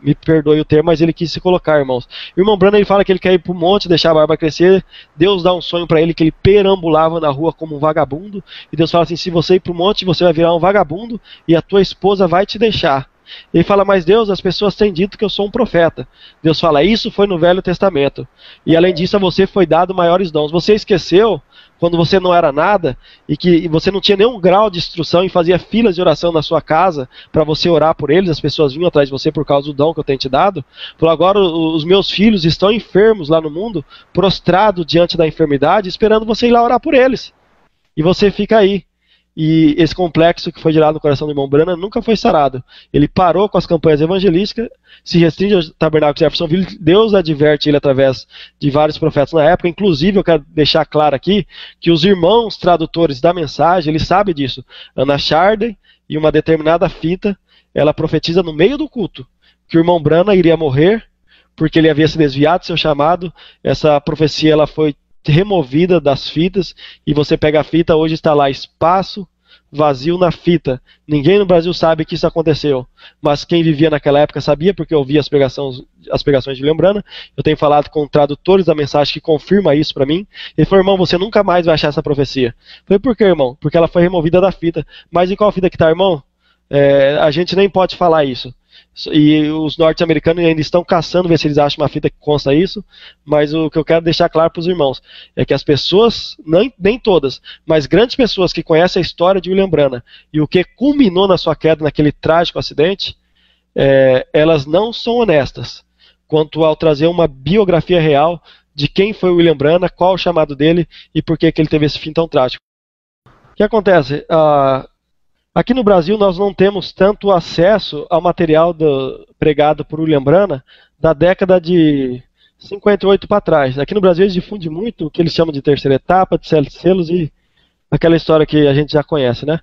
me perdoe o termo, mas ele quis se colocar, irmãos. O irmão Branham, ele fala que ele quer ir para o monte, deixar a barba crescer. Deus dá um sonho para ele que ele perambulava na rua como um vagabundo. E Deus fala assim, se você ir para o monte, você vai virar um vagabundo e a tua esposa vai te deixar. Ele fala, mas Deus, as pessoas têm dito que eu sou um profeta. Deus fala, isso foi no Velho Testamento. E além disso, a você foi dado maiores dons. Você esqueceu, quando você não era nada, e que você não tinha nenhum grau de instrução e fazia filas de oração na sua casa, para você orar por eles, as pessoas vinham atrás de você por causa do dom que eu tenho te dado. Falou, agora os meus filhos estão enfermos lá no mundo, prostrados diante da enfermidade, esperando você ir lá orar por eles. E você fica aí. E esse complexo que foi gerado no coração do irmão Branham nunca foi sarado. Ele parou com as campanhas evangelísticas, se restringe ao Tabernáculo de Jeffersonville. Deus adverte ele através de vários profetas na época. Inclusive, eu quero deixar claro aqui que os irmãos tradutores da mensagem, eles sabem disso. Ana Charden, em uma determinada fita, ela profetiza no meio do culto que o irmão Branham iria morrer porque ele havia se desviado do seu chamado. Essa profecia ela foi removida das fitas, e você pega a fita, hoje está lá espaço vazio na fita. Ninguém no Brasil sabe que isso aconteceu, mas quem vivia naquela época sabia, porque eu ouvia as pregações de William Branham. Eu tenho falado com tradutores da mensagem que confirma isso para mim. Ele falou, irmão, você nunca mais vai achar essa profecia. Eu falei, por que, irmão? Porque ela foi removida da fita. Mas em qual fita que está, irmão? A gente nem pode falar isso. E os norte-americanos ainda estão caçando, ver se eles acham uma fita que consta isso. Mas o que eu quero deixar claro para os irmãos é que as pessoas, nem todas, mas grandes pessoas que conhecem a história de William Branham e o que culminou na sua queda naquele trágico acidente, elas não são honestas quanto ao trazer uma biografia real de quem foi o William Branham, qual o chamado dele e por que ele teve esse fim tão trágico. O que acontece? Aqui no Brasil nós não temos tanto acesso ao material pregado por William Branham da década de 58 para trás. Aqui no Brasil eles difundem muito o que eles chamam de terceira etapa, de 7 selos e aquela história que a gente já conhece, né?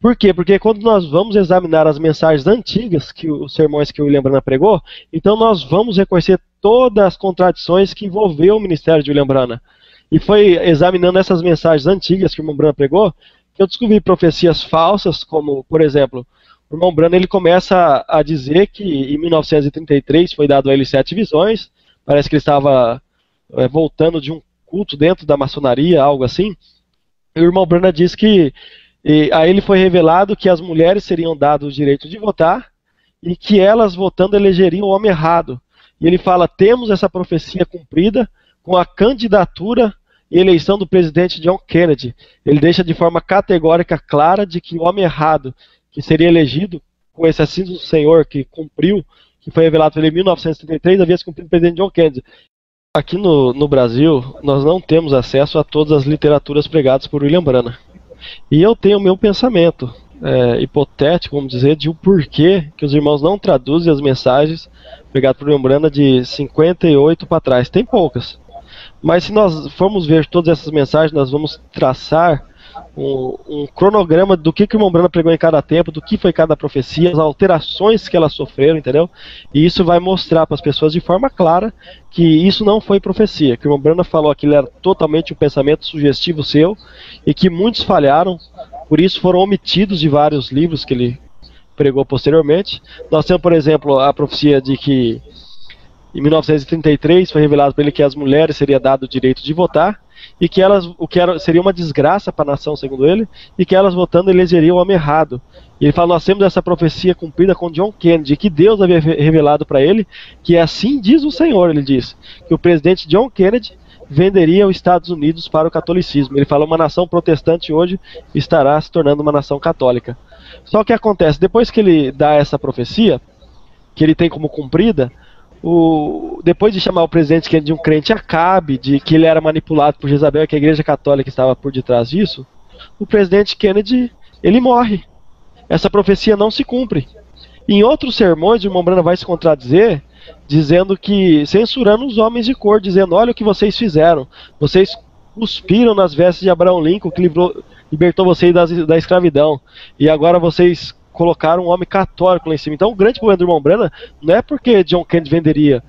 Por quê? Porque quando nós vamos examinar as mensagens antigas, os sermões que o William Branham pregou, então nós vamos reconhecer todas as contradições que envolveu o ministério de William Branham. E foi examinando essas mensagens antigas que o irmão Branham pregou que eu descobri profecias falsas, como, por exemplo, o irmão Branham ele começa a dizer que em 1933 foi dado a ele 7 visões, parece que ele estava voltando de um culto dentro da maçonaria, algo assim. E o irmão Branham diz que a ele foi revelado que as mulheres seriam dadas o direito de votar e que elas votando elegeriam o homem errado. E ele fala, temos essa profecia cumprida com a candidatura e eleição do presidente John Kennedy. Ele deixa de forma categórica clara de que o homem errado, que seria elegido com esse assim do Senhor que cumpriu, que foi revelado por ele em 1933, havia se cumprido o presidente John Kennedy. Aqui no Brasil, nós não temos acesso a todas as literaturas pregadas por William Branham. E eu tenho o meu pensamento hipotético, vamos dizer, de o porquê que os irmãos não traduzem as mensagens pregadas por William Branham de 58 para trás. Tem poucas. Mas se nós formos ver todas essas mensagens, nós vamos traçar um cronograma do que o irmão Branham pregou em cada tempo, do que foi cada profecia, as alterações que elas sofreram, entendeu? E isso vai mostrar para as pessoas de forma clara que isso não foi profecia, que o irmão Branham falou que ele era totalmente um pensamento sugestivo seu e que muitos falharam, por isso foram omitidos de vários livros que ele pregou posteriormente. Nós temos, por exemplo, a profecia de que em 1933 foi revelado para ele que as mulheres seria dado o direito de votar e que elas, seria uma desgraça para a nação, segundo ele, e que elas votando elegeriam o homem errado. E ele fala, nós temos essa profecia cumprida com John Kennedy, que Deus havia revelado para ele, que assim diz o Senhor, ele diz, que o presidente John Kennedy venderia os Estados Unidos para o catolicismo. Ele fala: uma nação protestante hoje estará se tornando uma nação católica. Só que acontece, depois que ele dá essa profecia, que ele tem como cumprida, depois de chamar o presidente Kennedy de um crente Acabe, de que ele era manipulado por Jezabel e que a Igreja Católica estava por detrás disso, o presidente Kennedy, ele morre. Essa profecia não se cumpre. Em outros sermões, o irmão Branham vai se contradizer, dizendo que, censurando os homens de cor, dizendo: olha o que vocês fizeram, vocês cuspiram nas vestes de Abraham Lincoln, que libertou vocês da escravidão, e agora vocês colocaram um homem católico lá em cima. Então o grande problema do irmão Branham não é porque John Kennedy venderia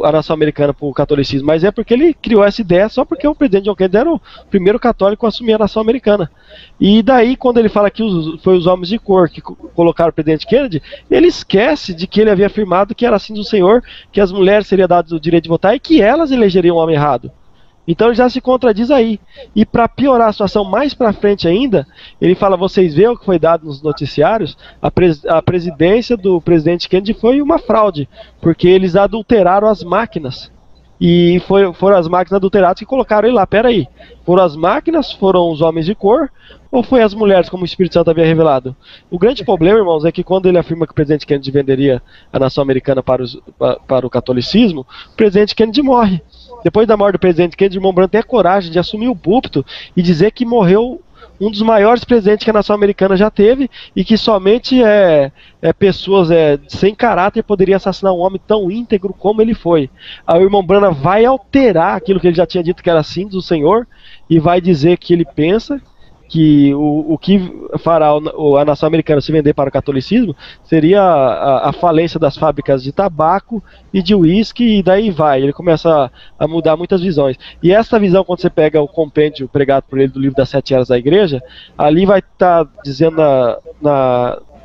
a nação americana para o catolicismo, mas é porque ele criou essa ideia só porque o presidente John Kennedy era o primeiro católico a assumir a nação americana. E daí, quando ele fala que foi os homens de cor que colocaram o presidente Kennedy, ele esquece de que ele havia afirmado que era assim do Senhor, que as mulheres seriam dadas o direito de votar e que elas elegeriam o homem errado. Então ele já se contradiz aí. E para piorar a situação mais para frente ainda, ele fala: vocês veem o que foi dado nos noticiários, a presidência do presidente Kennedy foi uma fraude, porque eles adulteraram as máquinas. E foram as máquinas adulteradas que colocaram ele lá. Peraí, foram as máquinas, foram os homens de cor, ou foi as mulheres, como o Espírito Santo havia revelado? O grande problema, irmãos, é que quando ele afirma que o presidente Kennedy venderia a nação americana para o catolicismo, o presidente Kennedy morre. Depois da morte do presidente Kennedy, o irmão Branham tem a coragem de assumir o púlpito e dizer que morreu um dos maiores presidentes que a nação americana já teve, e que somente pessoas sem caráter poderiam assassinar um homem tão íntegro como ele foi. Aí o irmão Branham vai alterar aquilo que ele já tinha dito que era assim do Senhor, e vai dizer que ele pensa que o que fará a nação americana se vender para o catolicismo seria a falência das fábricas de tabaco e de uísque, e daí vai. Ele começa a mudar muitas visões. E essa visão, quando você pega o compêndio pregado por ele do livro das 7 Eras da Igreja, ali vai estar dizendo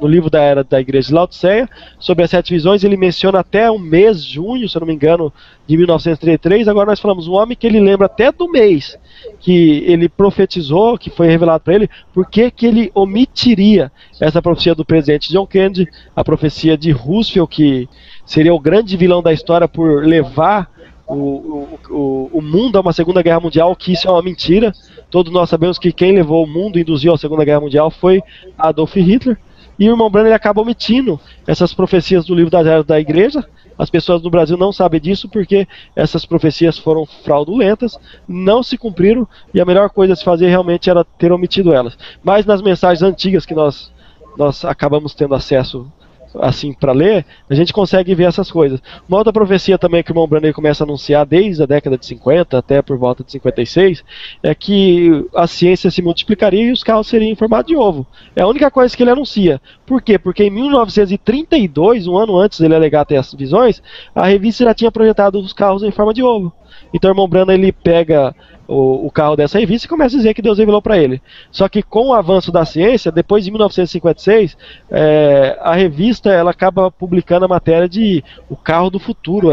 no livro da Era da Igreja de Laodiceia, sobre as 7 visões, ele menciona até o mês, junho, se eu não me engano, de 1933. Agora nós falamos um homem que ele lembra até do mês que ele profetizou, que foi revelado para ele, porque que ele omitiria essa profecia do presidente John Kennedy, a profecia de Roosevelt, que seria o grande vilão da história por levar o mundo a uma Segunda Guerra Mundial, que isso é uma mentira. Todos nós sabemos que quem levou o mundo e induziu a Segunda Guerra Mundial foi Adolf Hitler. E o irmão Branham ele acaba omitindo essas profecias do livro das Eras da Igreja. As pessoas no Brasil não sabem disso porque essas profecias foram fraudulentas, não se cumpriram, e a melhor coisa a se fazer realmente era ter omitido elas. Mas nas mensagens antigas que nós acabamos tendo acesso assim para ler, a gente consegue ver essas coisas. Uma outra profecia também que o irmão Branham começa a anunciar desde a década de 50 até por volta de 56 é que a ciência se multiplicaria e os carros seriam em formato de ovo. É a única coisa que ele anuncia. Por quê? Porque em 1932, um ano antes dele alegar ter as visões, a revista já tinha projetado os carros em forma de ovo. Então o irmão Branham ele pega o carro dessa revista e começa a dizer que Deus revelou para ele. Só que com o avanço da ciência, depois de 1956, a revista ela acaba publicando a matéria de o carro do futuro,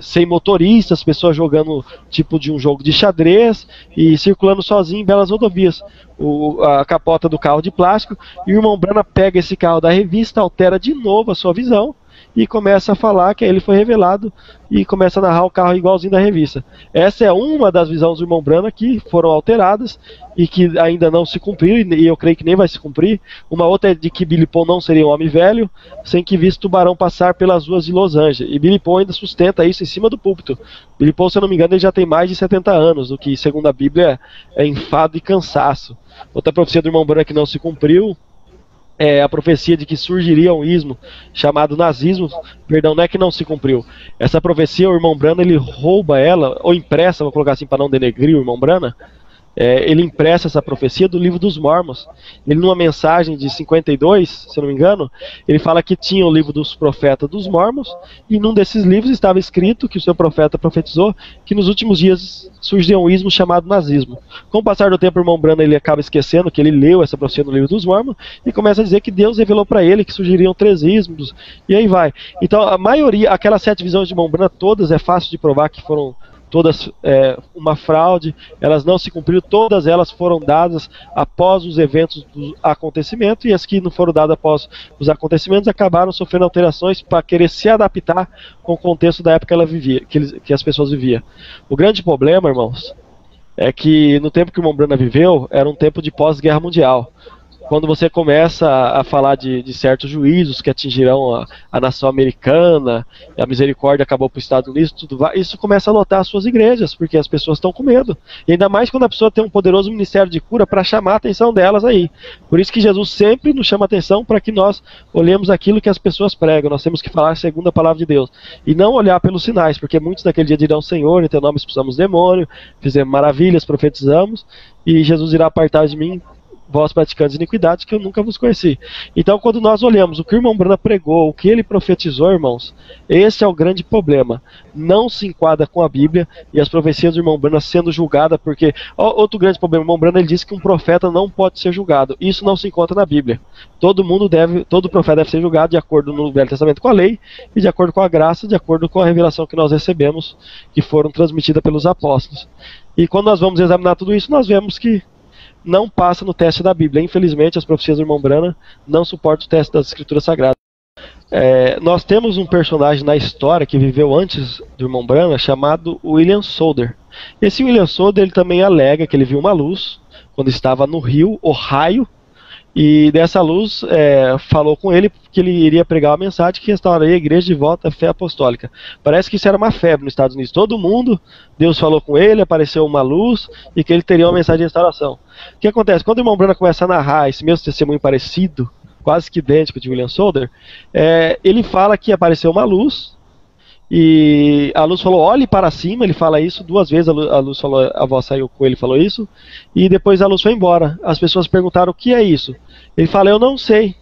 sem motorista, as pessoas jogando tipo de um jogo de xadrez e circulando sozinho em belas rodovias. A capota do carro de plástico, e o irmão Branham pega esse carro da revista, altera de novo a sua visão e começa a falar que ele foi revelado e começa a narrar o carro igualzinho da revista. Essa é uma das visões do irmão Branham que foram alteradas e que ainda não se cumpriram, e eu creio que nem vai se cumprir. Uma outra é de que Billy Paul não seria um homem velho sem que visse tubarão passar pelas ruas de Los Angeles, e Billy Paul ainda sustenta isso em cima do púlpito. Billy Paul, se eu não me engano, ele já tem mais de 70 anos, o que segundo a Bíblia é enfado e cansaço. Outra profecia do irmão Branham que não se cumpriu é a profecia de que surgiria um ismo chamado nazismo. Perdão, não é que não se cumpriu. Essa profecia, o irmão Branham, ele rouba ela, ou impressa, vou colocar assim para não denegrir o irmão Branham, ele impressa essa profecia do livro dos Mormons. Ele, numa mensagem de 52, se eu não me engano, ele fala que tinha o livro dos profetas dos Mormons, e num desses livros estava escrito que o seu profeta profetizou que nos últimos dias surgiria um ismo chamado nazismo. Com o passar do tempo, o irmão Branham ele acaba esquecendo que ele leu essa profecia no livro dos Mormons e começa a dizer que Deus revelou para ele que surgiriam 3 ismos, e aí vai. Então a maioria, aquelas 7 visões de irmão Branham, todas é fácil de provar que foram todas uma fraude, elas não se cumpriram, todas elas foram dadas após os eventos do acontecimento, e as que não foram dadas após os acontecimentos acabaram sofrendo alterações para querer se adaptar com o contexto da época que ela vivia, que as pessoas viviam. O grande problema, irmãos, é que no tempo que o irmão Brana viveu, era um tempo de pós-guerra mundial. Quando você começa a falar de certos juízos que atingirão a nação americana, a misericórdia acabou para os Estados Unidos, isso começa a lotar as suas igrejas, porque as pessoas estão com medo. E ainda mais quando a pessoa tem um poderoso ministério de cura para chamar a atenção delas aí. Por isso que Jesus sempre nos chama a atenção para que nós olhemos aquilo que as pessoas pregam. Nós temos que falar segundo a palavra de Deus. E não olhar pelos sinais, porque muitos naquele dia dirão: Senhor, em teu nome expulsamos demônio, fizemos maravilhas, profetizamos, e Jesus irá apartar de mim vós praticantes de iniquidades, que eu nunca vos conheci. Então, quando nós olhamos o que o irmão Brana pregou, o que ele profetizou, irmãos, esse é o grande problema. Não se enquadra com a Bíblia e as profecias do irmão Brana sendo julgada, porque outro grande problema, o irmão Brana, ele disse que um profeta não pode ser julgado. Isso não se encontra na Bíblia. Todo profeta deve ser julgado de acordo no Velho Testamento com a lei e de acordo com a graça, de acordo com a revelação que nós recebemos, que foram transmitidas pelos apóstolos. E quando nós vamos examinar tudo isso, nós vemos que não passa no teste da Bíblia. Infelizmente, as profecias do irmão Brana não suportam o teste das Escrituras Sagradas. Nós temos um personagem na história que viveu antes do irmão Brana, chamado William Solder. Esse William Solder, ele também alega que ele viu uma luz quando estava no rio Ohio, e dessa luz falou com ele que ele iria pregar uma mensagem que restauraria a igreja de volta à fé apostólica. Parece que isso era uma febre nos Estados Unidos. Todo mundo, Deus falou com ele, apareceu uma luz e que ele teria uma mensagem de restauração. O que acontece? Quando o irmão Brana começa a narrar esse mesmo testemunho parecido, quase que idêntico de William Solder, ele fala que apareceu uma luz, e a luz falou: olhe para cima. Ele fala isso duas vezes, a luz falou, a voz saiu com ele, falou isso, e depois a luz foi embora. As pessoas perguntaram: o que é isso? Ele fala: eu não sei,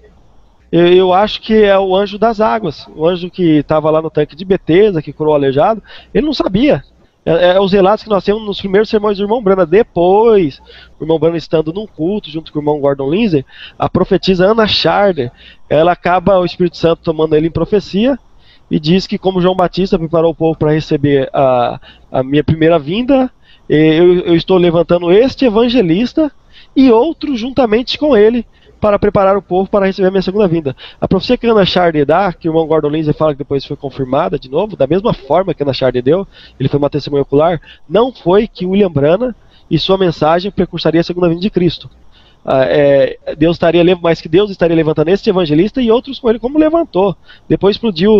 eu acho que é o anjo das águas, o anjo que estava lá no tanque de Betesda, que curou o aleijado. Ele não sabia. Os relatos que nós temos nos primeiros sermões do irmão Brana. Depois, o irmão Brana estando num culto junto com o irmão Gordon Lindsay, a profetisa Anna Sharder, ela acaba o Espírito Santo tomando ele em profecia, e diz que, como João Batista preparou o povo para receber a minha primeira vinda, eu estou levantando este evangelista e outro juntamente com ele para preparar o povo para receber a minha segunda vinda. A profecia que Anna Sharder dá, que o irmão Gordon Lindsay fala que depois foi confirmada de novo, da mesma forma que Anna Sharder deu, ele foi uma testemunha ocular, não foi que William Brana e sua mensagem precursaria a segunda vinda de Cristo. Deus estaria levantando este evangelista e outros com ele, como levantou. Depois explodiu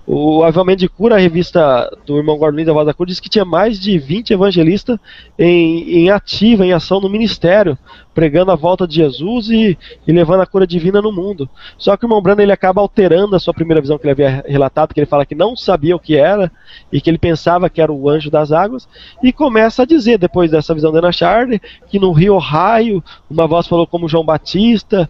o avivamento de cura. A revista do irmão Gordon Lindsay, A Voz da Cura, diz que tinha mais de 20 evangelistas em ativa, em ação no ministério, pregando a volta de Jesus e levando a cura divina no mundo. Só que o irmão Brana, ele acaba alterando a sua primeira visão que ele havia relatado, que ele fala que não sabia o que era e que ele pensava que era o anjo das águas, e começa a dizer, depois dessa visão de Anna Sharder, que no rio Ohio uma voz falou como João Batista,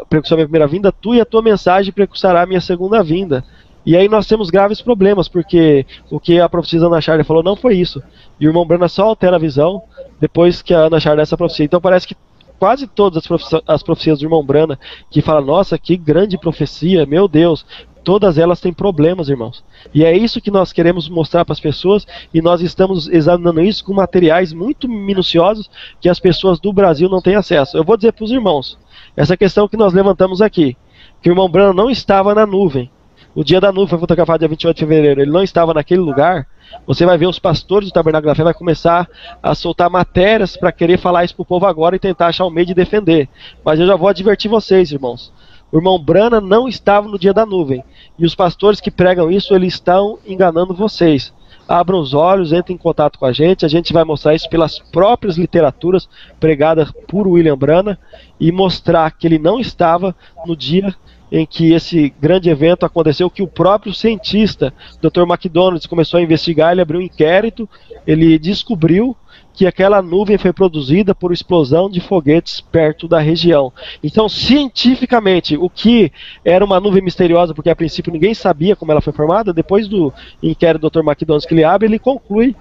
precursou a minha primeira vinda, tu e a tua mensagem precursará a minha segunda vinda. E aí nós temos graves problemas, porque o que a profetisa Anna Sharder falou não foi isso. E o irmão Brana só altera a visão depois que a Anna Sharder dá essa profecia. Então parece que quase todas as profecias do irmão Brana, que fala: nossa, que grande profecia, meu Deus, todas elas têm problemas, irmãos. E é isso que nós queremos mostrar para as pessoas, e nós estamos examinando isso com materiais muito minuciosos que as pessoas do Brasil não têm acesso. Eu vou dizer para os irmãos, essa questão que nós levantamos aqui, que o irmão Brana não estava na nuvem. O dia da nuvem foi fotografado dia 28 de fevereiro, ele não estava naquele lugar. Você vai ver os pastores do Tabernáculo da Fé vai começar a soltar matérias para querer falar isso para o povo agora e tentar achar um meio de defender. Mas eu já vou advertir vocês, irmãos. O irmão Brana não estava no dia da nuvem. E os pastores que pregam isso, eles estão enganando vocês. Abram os olhos, entrem em contato com a gente vai mostrar isso pelas próprias literaturas pregadas por William Brana e mostrar que ele não estava no dia em que esse grande evento aconteceu, que o próprio cientista, Dr. McDonald, começou a investigar. Ele abriu um inquérito, ele descobriu que aquela nuvem foi produzida por explosão de foguetes perto da região. Então, cientificamente, o que era uma nuvem misteriosa, porque a princípio ninguém sabia como ela foi formada, depois do inquérito do Dr. McDonald que ele abre, ele conclui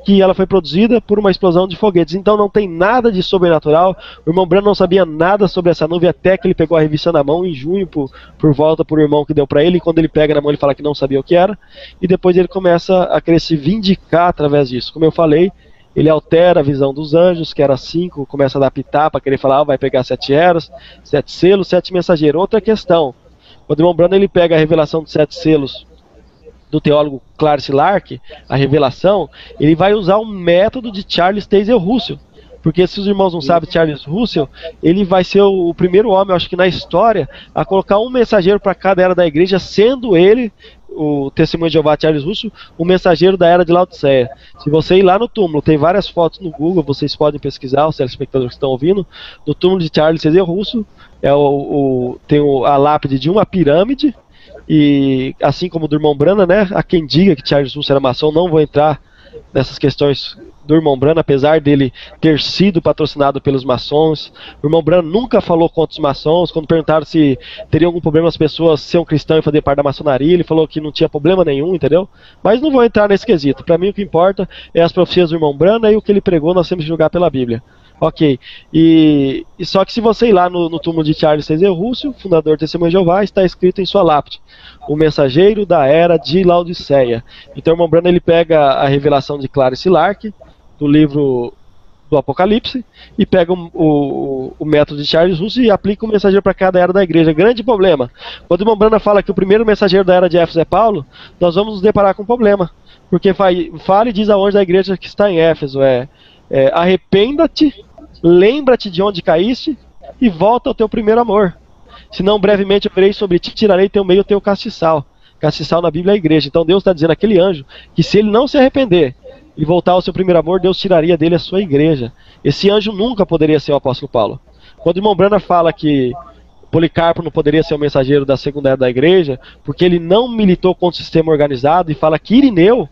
que ela foi produzida por uma explosão de foguetes. Então não tem nada de sobrenatural. O irmão Branham não sabia nada sobre essa nuvem até que ele pegou a revista na mão em junho, por volta por irmão que deu para ele. E quando ele pega na mão, ele fala que não sabia o que era. E depois ele começa a querer se vindicar através disso. Como eu falei, ele altera a visão dos anjos, que era 5, começa a dar pitaco para querer falar, vai pegar 7 eras, 7 selos, 7 mensageiros. Outra questão, quando o irmão Branham ele pega a revelação dos 7 selos do teólogo Clarence Lark, a revelação, ele vai usar o método de Charles Taze Russell. Porque se os irmãos não sabem, Charles Russell, ele vai ser o primeiro homem, eu acho que na história, a colocar um mensageiro para cada era da igreja, sendo ele, o testemunho de Jeová Charles Russell, o mensageiro da era de Laodiceia. Se você ir lá no túmulo, tem várias fotos no Google, vocês podem pesquisar, os telespectadores que estão ouvindo, no túmulo de Charles Taze Russell, tem a lápide de uma pirâmide, e assim como do irmão Branham, né, há quem diga que Charles Russell era maçom, não vou entrar nessas questões do irmão Branham, apesar dele ter sido patrocinado pelos maçons. O irmão Branham nunca falou contra os maçons. Quando perguntaram se teria algum problema as pessoas ser um cristão e fazer parte da maçonaria, ele falou que não tinha problema nenhum, entendeu? Mas não vou entrar nesse quesito. Para mim o que importa é as profecias do irmão Branham e o que ele pregou, nós temos que julgar pela Bíblia. Ok, e só que se você ir lá no túmulo de Charles Taze Russell, fundador do Testemunho de Jeová, está escrito em sua lápide: o mensageiro da era de Laodiceia. Então o irmão Branham ele pega a revelação de Clarence Lark, do livro do Apocalipse, e pega o método de Charles Russell e aplica o mensageiro para cada era da igreja. Grande problema, quando o irmão Branham fala que o primeiro mensageiro da era de Éfeso é Paulo, nós vamos nos deparar com um problema, porque fala e diz aonde da igreja que está em Éfeso, arrependa-te, lembra-te de onde caíste e volta ao teu primeiro amor. Senão brevemente eu verei sobre ti, tirarei teu meio, teu castiçal. Castiçal na Bíblia é a igreja. Então Deus está dizendo àquele anjo que se ele não se arrepender e voltar ao seu primeiro amor, Deus tiraria dele a sua igreja. Esse anjo nunca poderia ser o apóstolo Paulo. Quando o irmão Branham fala que Policarpo não poderia ser o mensageiro da segunda era da igreja, porque ele não militou contra o sistema organizado, e fala que Irineu,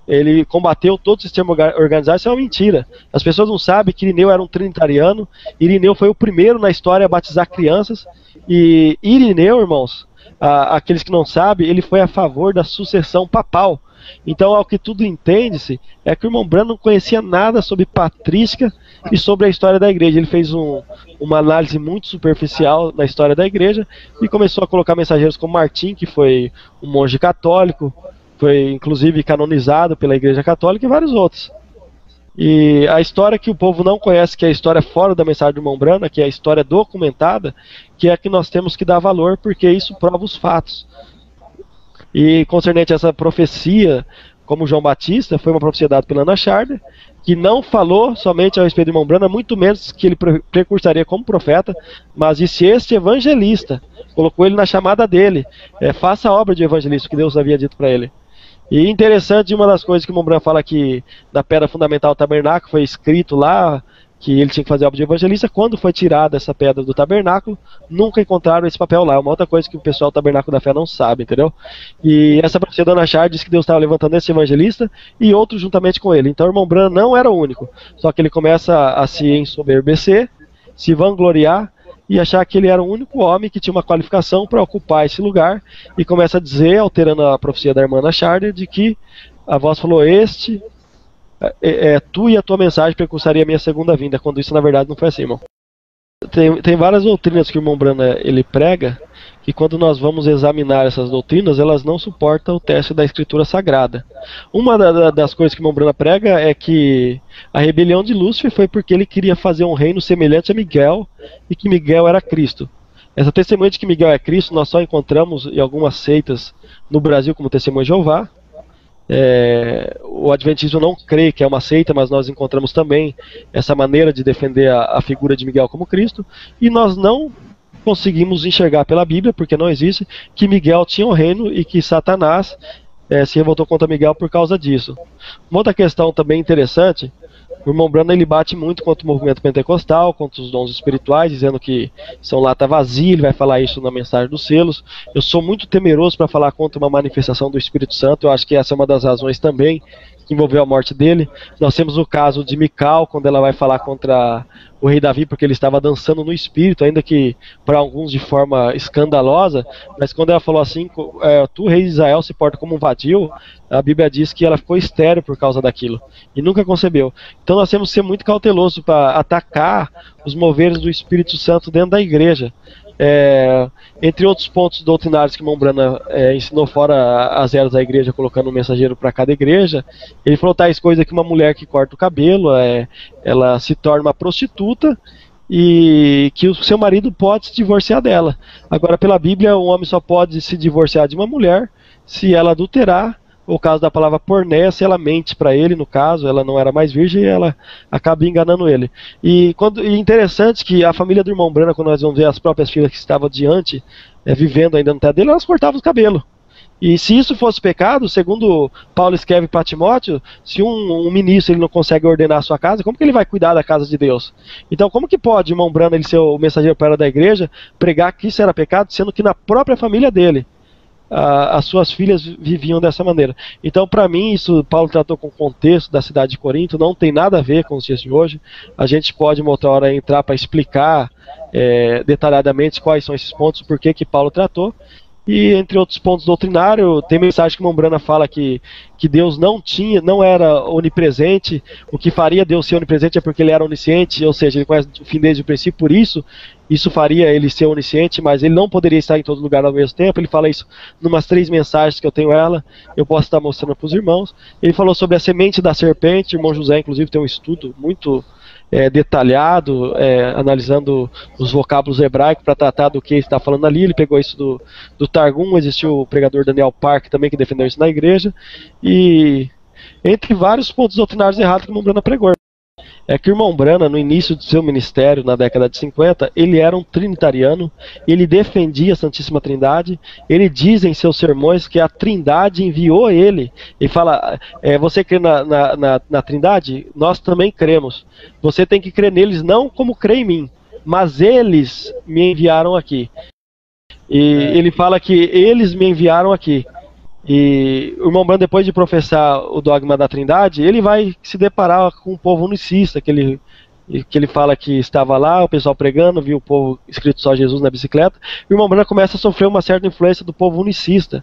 ele combateu todo o sistema organizado, isso é uma mentira. As pessoas não sabem que Irineu era um trinitariano. Irineu foi o primeiro na história a batizar crianças. E Irineu, irmãos, aqueles que não sabem, ele foi a favor da sucessão papal. Então, ao que tudo entende-se, é que o irmão Branham não conhecia nada sobre patrística e sobre a história da igreja. Ele fez uma análise muito superficial na história da igreja e começou a colocar mensageiros como Martim, que foi um monge católico, foi inclusive canonizado pela Igreja Católica, e vários outros. E a história que o povo não conhece, que é a história fora da mensagem do irmão Branham, que é a história documentada, que é a que nós temos que dar valor, porque isso prova os fatos. E concernente a essa profecia, como João Batista, foi uma profecia dada pela Ana Sharder, que não falou somente a respeito do irmão Branham, muito menos que ele precursaria como profeta, mas disse: este evangelista, colocou ele na chamada dele, faça a obra de evangelista, que Deus havia dito para ele. E interessante, uma das coisas que o irmão Branham fala que na pedra fundamental do tabernáculo foi escrito lá que ele tinha que fazer a obra de evangelista. Quando foi tirada essa pedra do tabernáculo, nunca encontraram esse papel lá. É uma outra coisa que o pessoal do Tabernáculo da Fé não sabe, entendeu? E essa profecia da Ana Sharder diz que Deus estava levantando esse evangelista e outros juntamente com ele. Então o irmão Branham não era o único, só que ele começa a se ensoberbecer, se vangloriar e achar que ele era o único homem que tinha uma qualificação para ocupar esse lugar, e começa a dizer, alterando a profecia da irmã Ana Sharder, de que a voz falou: tu e a tua mensagem precursaria a minha segunda vinda, quando isso na verdade não foi assim, irmão. Tem várias doutrinas que o irmão Branham ele prega, que quando nós vamos examinar essas doutrinas, elas não suportam o teste da Escritura Sagrada. Uma das coisas que o irmão Branham prega é que a rebelião de Lúcifer foi porque ele queria fazer um reino semelhante a Miguel, e que Miguel era Cristo. Essa testemunha de que Miguel é Cristo nós só encontramos em algumas seitas no Brasil, como Testemunho de Jeová. O Adventismo não crê que é uma seita, mas nós encontramos também essa maneira de defender a figura de Miguel como Cristo, e nós não conseguimos enxergar pela Bíblia, porque não existe, que Miguel tinha um reino e que Satanás se revoltou contra Miguel por causa disso. Uma outra questão também interessante, o irmão Branham ele bate muito contra o movimento pentecostal, contra os dons espirituais, dizendo que são lata vazia. Ele vai falar isso na mensagem dos selos. Eu sou muito temeroso para falar contra uma manifestação do Espírito Santo. Eu acho que essa é uma das razões também que envolveu a morte dele. Nós temos o caso de Mical, quando ela vai falar contra o rei Davi, porque ele estava dançando no espírito, ainda que para alguns de forma escandalosa, mas quando ela falou assim, tu, rei de Israel, se porta como um vadio, a Bíblia diz que ela ficou estéril por causa daquilo, e nunca concebeu. Então nós temos que ser muito cautelosos para atacar os moveres do Espírito Santo dentro da igreja. Entre outros pontos doutrinários que Mombrana ensinou fora as eras da igreja, colocando um mensageiro para cada igreja, ele falou tais coisas que uma mulher que corta o cabelo, ela se torna uma prostituta e que o seu marido pode se divorciar dela. Agora, pela Bíblia, um homem só pode se divorciar de uma mulher se ela adulterar, o caso da palavra pornéia, se ela mente para ele, no caso, ela não era mais virgem e ela acaba enganando ele. E interessante que a família do irmão Brana, quando nós vamos ver as próprias filhas que estavam diante, vivendo ainda no teto dele, elas cortavam os cabelos. E se isso fosse pecado, segundo Paulo escreve para Timóteo, se um ministro ele não consegue ordenar a sua casa, como que ele vai cuidar da casa de Deus? Então como que pode o irmão Brana, ele ser o mensageiro para ela da igreja, pregar que isso era pecado, sendo que na própria família dele as suas filhas viviam dessa maneira? Então, para mim, isso Paulo tratou com o contexto da cidade de Corinto, não tem nada a ver com os dias de hoje. A gente pode, uma outra hora, entrar para explicar detalhadamente quais são esses pontos, por que Paulo tratou. E entre outros pontos doutrinários, tem mensagem que Mombrana fala que Deus não era onipresente. O que faria Deus ser onipresente é porque ele era onisciente, ou seja, ele conhece o fim desde o princípio, por isso faria ele ser onisciente, mas ele não poderia estar em todo lugar ao mesmo tempo. Ele fala isso numas 3 mensagens que eu tenho eu posso estar mostrando para os irmãos. Ele falou sobre a semente da serpente, o irmão José inclusive tem um estudo muito detalhado, analisando os vocábulos hebraicos para tratar do que ele está falando ali. Ele pegou isso do Targum, existiu o pregador Daniel Park também que defendeu isso na igreja, e entre vários pontos doutrinários errados que o irmão Brana pregou. Que o irmão Brana, no início do seu ministério, na década de 50, ele era um trinitariano, ele defendia a Santíssima Trindade, ele diz em seus sermões que a Trindade enviou ele. Ele fala, você crê na Trindade? Nós também cremos. Você tem que crer neles não como crê em mim, mas eles me enviaram aqui. E ele fala que eles me enviaram aqui. E o irmão Brana, depois de professar o dogma da Trindade, ele vai se deparar com o povo unicista, que ele fala que estava lá, o pessoal pregando, viu o povo escrito só Jesus na bicicleta, e o irmão Brana começa a sofrer uma certa influência do povo unicista.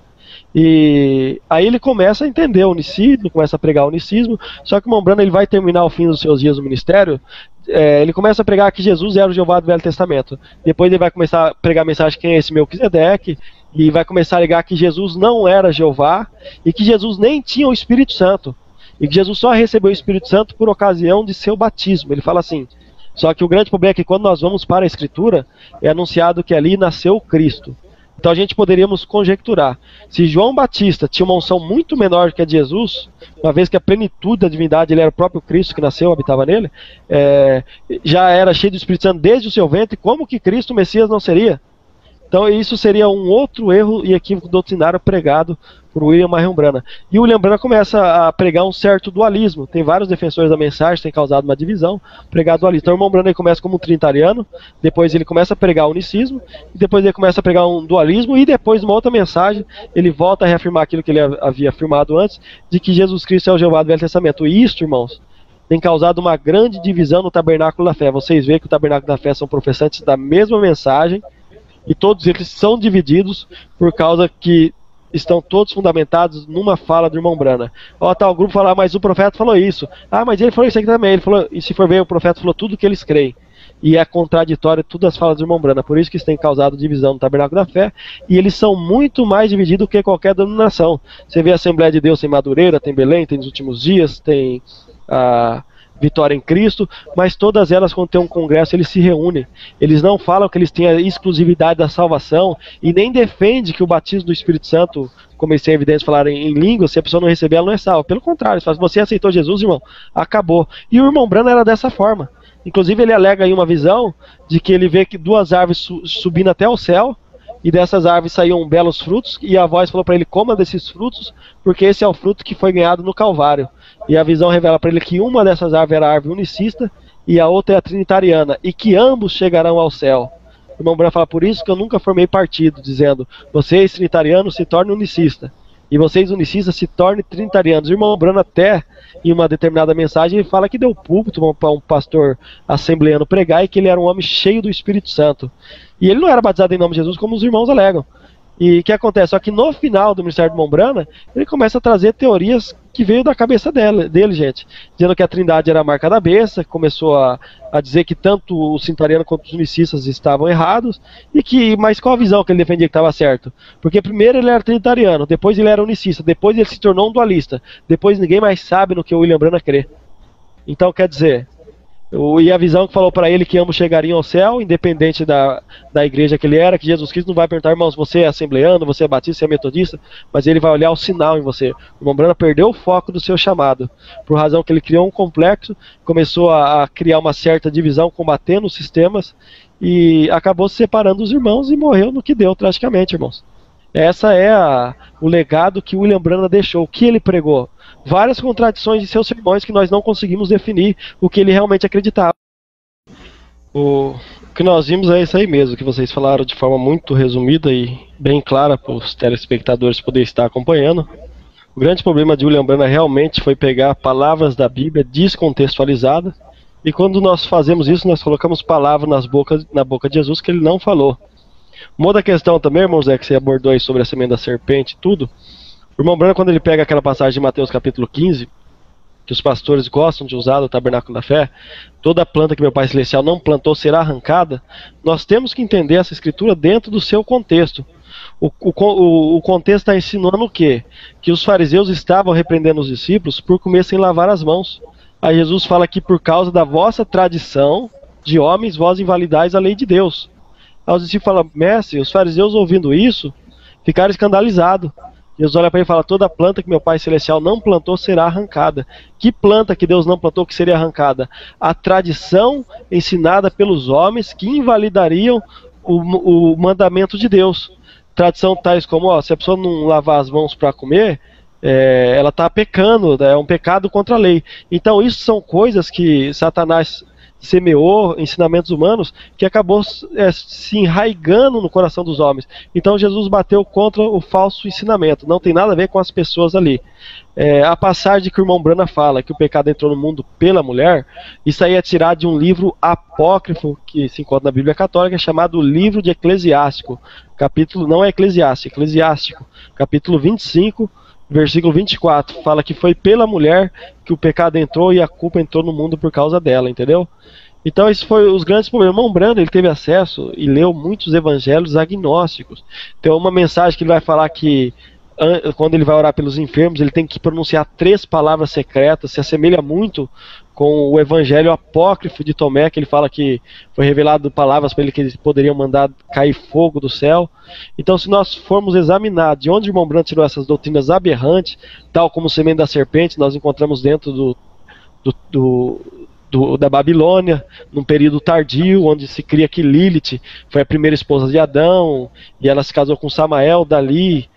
E aí ele começa a entender o unicismo, começa a pregar o unicismo, só que o irmão Brana, ele vai terminar o fim dos seus dias no ministério, ele começa a pregar que Jesus era o Jeová do Velho Testamento. Depois ele vai começar a pregar a mensagem quem é esse Melquisedeque, e vai começar a ligar que Jesus não era Jeová, e que Jesus nem tinha o Espírito Santo, e que Jesus só recebeu o Espírito Santo por ocasião de seu batismo. Ele fala assim, só que o grande problema é que quando nós vamos para a Escritura, é anunciado que ali nasceu Cristo. Então a gente poderíamos conjecturar, se João Batista tinha uma unção muito menor que a de Jesus, uma vez que a plenitude da divindade, ele era o próprio Cristo que nasceu, habitava nele, já era cheio do Espírito Santo desde o seu ventre, como que Cristo, o Messias, não seria? Então isso seria um outro erro e equívoco doutrinário pregado por William Marion Brana. E o William Brana começa a pregar um certo dualismo. Tem vários defensores da mensagem, tem causado uma divisão, pregar dualismo. Então o irmão Brana começa como um trinitariano, depois ele começa a pregar o unicismo, e depois ele começa a pregar um dualismo, e depois numa outra mensagem ele volta a reafirmar aquilo que ele havia afirmado antes, de que Jesus Cristo é o Jeová do Velho Testamento. E isso, irmãos, tem causado uma grande divisão no tabernáculo da fé. Vocês veem que o tabernáculo da fé são professantes da mesma mensagem, e todos eles são divididos por causa que estão todos fundamentados numa fala do irmão Brana. Tal grupo fala, mas o profeta falou isso. Mas ele falou isso aqui também. Ele falou, e se for ver, o profeta falou tudo que eles creem. E é contraditório todas as falas do irmão Brana. Por isso que isso tem causado divisão no tabernáculo da fé. E eles são muito mais divididos que qualquer denominação. Você vê a Assembleia de Deus em Madureira, tem Belém, tem nos últimos dias, tem a Vitória em Cristo, mas todas elas, quando tem um congresso, eles se reúnem. Eles não falam que eles têm a exclusividade da salvação e nem defendem que o batismo do Espírito Santo, como eles têm evidência de falar em língua, se a pessoa não receber, ela não é salva. Pelo contrário, eles falam, se você aceitou Jesus, irmão, acabou. E o irmão Brana era dessa forma. Inclusive ele alega aí uma visão de que ele vê que 2 árvores subindo até o céu, e dessas árvores saíam belos frutos, e a voz falou para ele, coma desses frutos, porque esse é o fruto que foi ganhado no Calvário. E a visão revela para ele que uma dessas árvores era a árvore unicista, e a outra é a trinitariana, e que ambos chegarão ao céu. O irmão Brana fala, por isso que eu nunca formei partido, dizendo, vocês trinitarianos se tornem unicistas. e vocês unicistas se tornem trinitarianos. O irmão Branham até, em uma determinada mensagem, ele fala que deu púlpito para um pastor assembleano pregar e que ele era um homem cheio do Espírito Santo. E ele não era batizado em nome de Jesus como os irmãos alegam. E o que acontece? Só que no final do ministério de irmão Branham, ele começa a trazer teorias que veio da cabeça dele, gente. Dizendo que a trindade era a marca da besta, começou a dizer que tanto o Trinitariano quanto os unicistas estavam errados, mas qual a visão que ele defendia que estava certo? Porque primeiro ele era trinitariano, depois ele era unicista, depois ele se tornou um dualista, depois ninguém mais sabe no que o William Branham crê. Então quer dizer... E a visão que falou para ele que ambos chegariam ao céu, independente da igreja que ele era, que Jesus Cristo não vai perguntar, irmãos, você é assembleano, você é batista, você é metodista, mas ele vai olhar o sinal em você. O irmão Branham perdeu o foco do seu chamado, por razão que ele criou um complexo, começou a criar uma certa divisão, combatendo os sistemas, e acabou se separando dos irmãos e morreu no que deu, tragicamente, irmãos. Essa é o legado que William Branham deixou, o que ele pregou. Várias contradições em seus sermões que nós não conseguimos definir o que ele realmente acreditava. O que nós vimos é isso aí mesmo, que vocês falaram de forma muito resumida e bem clara para os telespectadores poderem estar acompanhando. O grande problema de William Branham realmente foi pegar palavras da Bíblia descontextualizadas, e quando nós fazemos isso, nós colocamos palavras na boca de Jesus que ele não falou. Uma outra questão também, irmão Zé, que você abordou aí sobre a semente da serpente e tudo, o irmão Branham, quando ele pega aquela passagem de Mateus capítulo 15, que os pastores gostam de usar no Tabernáculo da Fé, toda planta que meu Pai Celestial não plantou será arrancada, nós temos que entender essa escritura dentro do seu contexto. O contexto está ensinando o quê? Que os fariseus estavam repreendendo os discípulos por comer sem lavar as mãos. Aí Jesus fala que por causa da vossa tradição de homens, vós invalidais a lei de Deus. Aí os discípulos falam, mestre, os fariseus ouvindo isso, ficaram escandalizados. Jesus olha para ele e fala, toda planta que meu Pai Celestial não plantou será arrancada. Que planta que Deus não plantou que seria arrancada? A tradição ensinada pelos homens que invalidariam o mandamento de Deus. Tradição tais como, se a pessoa não lavar as mãos para comer, ela está pecando, é um pecado contra a lei. Então isso são coisas que Satanás semeou, ensinamentos humanos, que acabou se enraigando no coração dos homens. Então Jesus bateu contra o falso ensinamento, não tem nada a ver com as pessoas ali. A passagem que o irmão Branham fala, que o pecado entrou no mundo pela mulher, isso aí é tirado de um livro apócrifo, que se encontra na Bíblia Católica, chamado Livro de Eclesiástico, capítulo, não é Eclesiástico, Eclesiástico, capítulo 25, versículo 24, fala que foi pela mulher que o pecado entrou e a culpa entrou no mundo por causa dela, entendeu? Então esses foram os grandes problemas. O irmão Branham, ele teve acesso e leu muitos evangelhos agnósticos. Tem uma mensagem que ele vai falar que quando ele vai orar pelos enfermos, ele tem que pronunciar 3 palavras secretas, se assemelha muito com o evangelho apócrifo de Tomé, que ele fala que foi revelado palavras para ele que eles poderiam mandar cair fogo do céu. Então, se nós formos examinar de onde o irmão Branham tirou essas doutrinas aberrantes, tal como o semente da serpente, nós encontramos dentro da Babilônia, num período tardio, onde se cria que Lilith foi a primeira esposa de Adão, e ela se casou com Samael, dali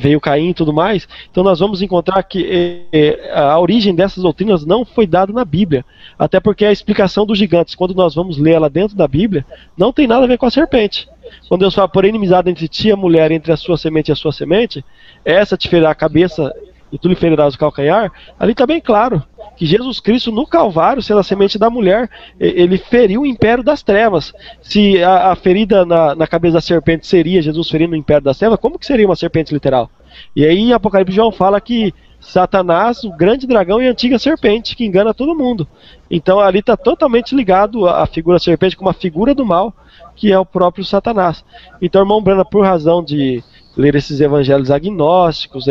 veio Caim e tudo mais. Então nós vamos encontrar que a origem dessas doutrinas não foi dada na Bíblia, até porque a explicação dos gigantes, quando nós vamos ler ela dentro da Bíblia, não tem nada a ver com a serpente. Quando Deus fala, porém inimizade entre ti e a mulher, entre a sua semente e a sua semente, essa te ferirá a cabeça e tu lhe ferirás o calcanhar, ali está bem claro que Jesus Cristo no Calvário, sendo a semente da mulher, ele feriu o império das trevas. Se a ferida na cabeça da serpente seria Jesus ferindo o império das trevas, como que seria uma serpente literal? E aí em Apocalipse João fala que Satanás, o grande dragão e a antiga serpente, que engana todo mundo. Então ali está totalmente ligado a figura da serpente com uma figura do mal, que é o próprio Satanás. Então, irmão Branham, por razão de ler esses evangelhos agnósticos,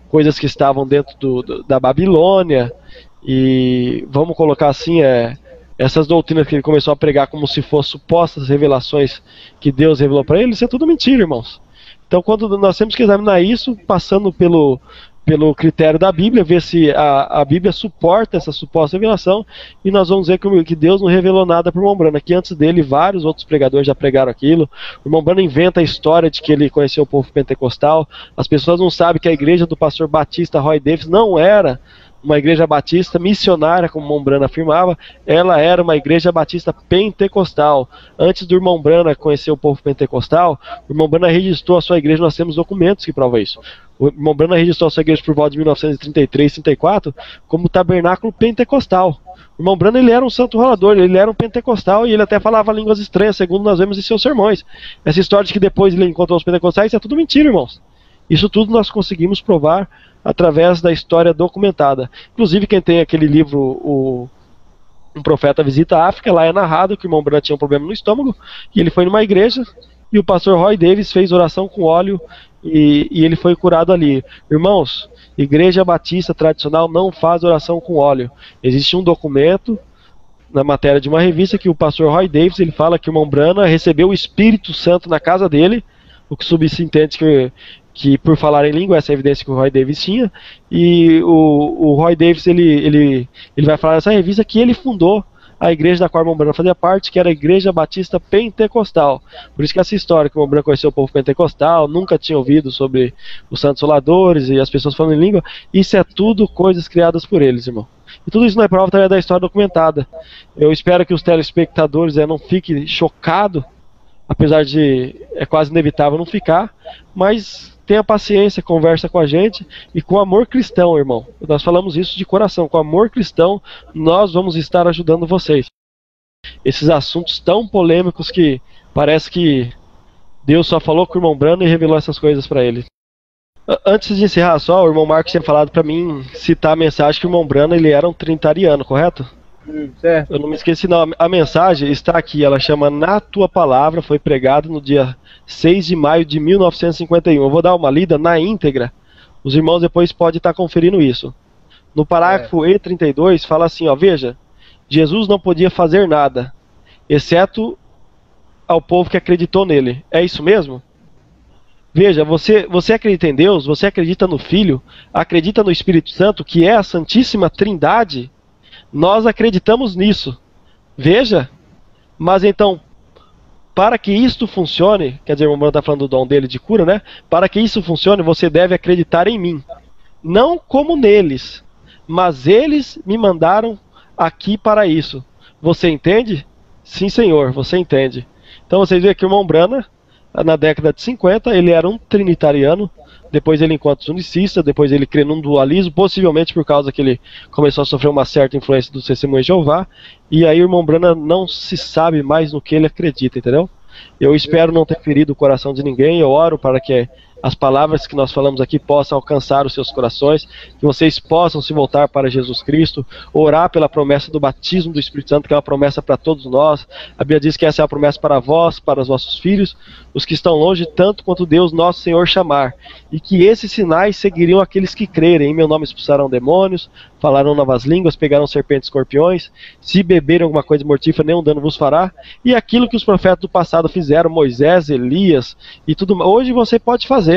coisas que estavam dentro da Babilônia, e vamos colocar assim, essas doutrinas que ele começou a pregar como se fossem supostas revelações que Deus revelou para ele, isso é tudo mentira, irmãos. Então quando nós temos que examinar isso, passando pelo critério da Bíblia, ver se a Bíblia suporta essa suposta revelação, e nós vamos ver que Deus não revelou nada para o irmão Branham, que antes dele vários outros pregadores já pregaram aquilo. O irmão Branham inventa a história de que ele conheceu o povo pentecostal. As pessoas não sabem que a igreja do pastor Batista Roy Davis não era uma igreja batista missionária, como o irmão Brana afirmava. Ela era uma igreja batista pentecostal. Antes do irmão Brana conhecer o povo pentecostal, o irmão Brana registrou a sua igreja. Nós temos documentos que provam isso. O irmão Brana registrou a sua igreja por volta de 1933, 34, como tabernáculo pentecostal. O irmão Brana, ele era um santo rolador, ele era um pentecostal e ele até falava línguas estranhas, segundo nós vemos em seus sermões. Essa história de que depois ele encontrou os pentecostais, isso é tudo mentira, irmãos. Isso tudo nós conseguimos provar através da história documentada. Inclusive, quem tem aquele livro, Um Profeta Visita a África, lá é narrado que o irmão Brana tinha um problema no estômago, e ele foi numa igreja, e o pastor Roy Davis fez oração com óleo, e ele foi curado ali. Irmãos, igreja batista tradicional não faz oração com óleo. Existe um documento na matéria de uma revista que o pastor Roy Davis, ele fala que o irmão Brana recebeu o Espírito Santo na casa dele, o que subentende que por falar em língua, essa é a evidência que o Roy Davis tinha, e o Roy Davis, ele vai falar nessa revista que ele fundou a igreja da qual o irmão Brana fazia parte, que era a Igreja Batista Pentecostal. Por isso que essa história que o irmão Brana conheceu o povo pentecostal, nunca tinha ouvido sobre os santos soladores e as pessoas falando em língua, isso é tudo coisas criadas por eles, irmão. E tudo isso não é prova através da história documentada. Eu espero que os telespectadores não fiquem chocados, apesar de é quase inevitável não ficar, mas tenha paciência, conversa com a gente e com amor cristão, irmão. Nós falamos isso de coração, com amor cristão nós vamos estar ajudando vocês. Esses assuntos tão polêmicos que parece que Deus só falou com o irmão Brana e revelou essas coisas para ele. Antes de encerrar só, o irmão Marcos tinha falado para mim citar a mensagem que o irmão Brana, ele era um trinitariano, correto? Certo. Eu não me esqueci não, a mensagem está aqui, ela chama Na Tua Palavra, foi pregada no dia 6 de maio de 1951. Eu vou dar uma lida na íntegra, os irmãos depois podem estar conferindo isso. No parágrafo E32 fala assim, ó, veja, Jesus não podia fazer nada, exceto ao povo que acreditou nele. É isso mesmo? Veja, você acredita em Deus, você acredita no Filho, acredita no Espírito Santo, que é a Santíssima Trindade. Nós acreditamos nisso. Veja, mas então, para que isto funcione, quer dizer, o irmão está falando do dom dele de cura, né? Para que isso funcione, você deve acreditar em mim. Não como neles, mas eles me mandaram aqui para isso. Você entende? Sim, senhor, você entende. Então vocês veem que o irmão Brana, na década de 50, ele era um trinitariano, depois ele encontra os unicistas, depois ele crê num dualismo, possivelmente por causa que ele começou a sofrer uma certa influência do Testemunho de Jeová, e aí o irmão Brana não se sabe mais no que ele acredita, entendeu? Eu espero não ter ferido o coração de ninguém, eu oro para que as palavras que nós falamos aqui possam alcançar os seus corações, que vocês possam se voltar para Jesus Cristo, orar pela promessa do batismo do Espírito Santo, que é uma promessa para todos nós. A Bíblia diz que essa é a promessa para vós, para os vossos filhos, os que estão longe, tanto quanto Deus nosso Senhor chamar, e que esses sinais seguiriam aqueles que crerem. Em meu nome expulsarão demônios, falarão novas línguas, pegarão serpentes e escorpiões, se beberem alguma coisa mortífera, nenhum dano vos fará. E aquilo que os profetas do passado fizeram, Moisés, Elias e tudo mais, hoje você pode fazer.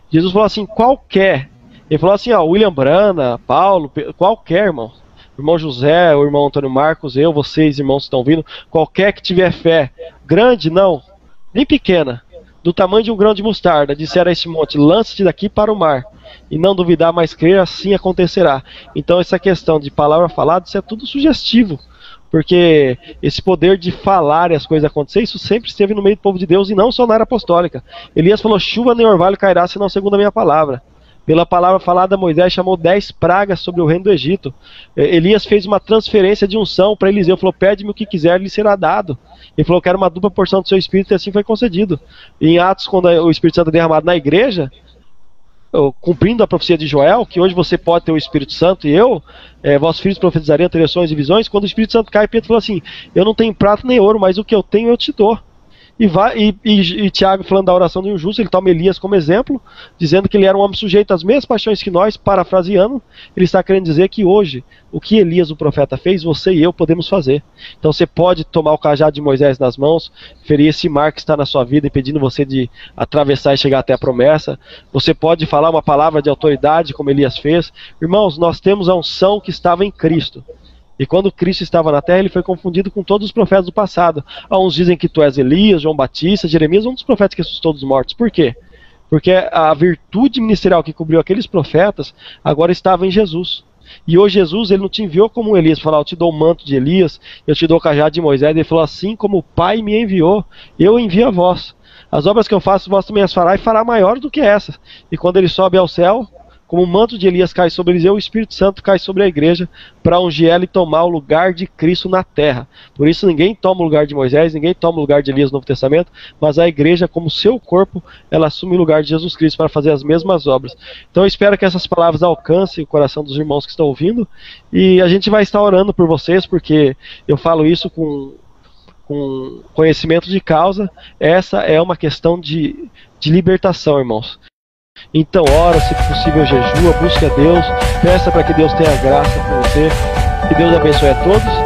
Jesus falou assim, qualquer. Ele falou assim, ó, William Brana, Paulo, qualquer, irmão. O irmão José, o irmão Antônio Marcos, eu, vocês, irmãos que estão vindo, qualquer que tiver fé, grande não, nem pequena, do tamanho de um grão de mostarda, disser a este monte, lance-te daqui para o mar, e não duvidar, mas crer, assim acontecerá. Então essa questão de palavra falada, isso é tudo sugestivo. Porque esse poder de falar e as coisas acontecer, isso sempre esteve no meio do povo de Deus e não só na era apostólica. Elias falou, chuva nem orvalho cairá, senão segundo a minha palavra. Pela palavra falada, Moisés chamou 10 pragas sobre o reino do Egito. Elias fez uma transferência de unção para Eliseu, falou, pede-me o que quiser, lhe será dado. Ele falou, quero uma dupla porção do seu Espírito, e assim foi concedido. E em Atos, quando o Espírito Santo é derramado na igreja, cumprindo a profecia de Joel, que hoje você pode ter o Espírito Santo e vossos filhos profetizariam, teriam sonhos e visões. Quando o Espírito Santo cai, Pedro falou assim, eu não tenho prata nem ouro, mas o que eu tenho eu te dou. E Tiago, falando da oração de um justo, ele toma Elias como exemplo, dizendo que ele era um homem sujeito às mesmas paixões que nós, parafraseando, ele está querendo dizer que hoje, o que Elias, o profeta, fez, você e eu podemos fazer. Então você pode tomar o cajado de Moisés nas mãos, ferir esse mar que está na sua vida, impedindo você de atravessar e chegar até a promessa. Você pode falar uma palavra de autoridade, como Elias fez. Irmãos, nós temos a unção que estava em Cristo. E quando Cristo estava na terra, ele foi confundido com todos os profetas do passado. Uns dizem que tu és Elias, João Batista, Jeremias, um dos profetas que ressuscitou dos mortos. Por quê? Porque a virtude ministerial que cobriu aqueles profetas agora estava em Jesus. E hoje Jesus, ele não te enviou como Elias, falar, eu te dou o manto de Elias, eu te dou o cajado de Moisés. Ele falou, assim como o Pai me enviou, eu envio a vós. As obras que eu faço, vós também as fará, e fará maior do que essas. E quando ele sobe ao céu, como o manto de Elias cai sobre Eliseu, o Espírito Santo cai sobre a igreja para ungir ela e tomar o lugar de Cristo na terra. Por isso ninguém toma o lugar de Moisés, ninguém toma o lugar de Elias no Novo Testamento, mas a igreja, como seu corpo, ela assume o lugar de Jesus Cristo para fazer as mesmas obras. Então eu espero que essas palavras alcancem o coração dos irmãos que estão ouvindo, e a gente vai estar orando por vocês, porque eu falo isso com conhecimento de causa. Essa é uma questão de libertação, irmãos. Então ora, se possível jejua, busque a Deus, peça para que Deus tenha graça com você, que Deus abençoe a todos.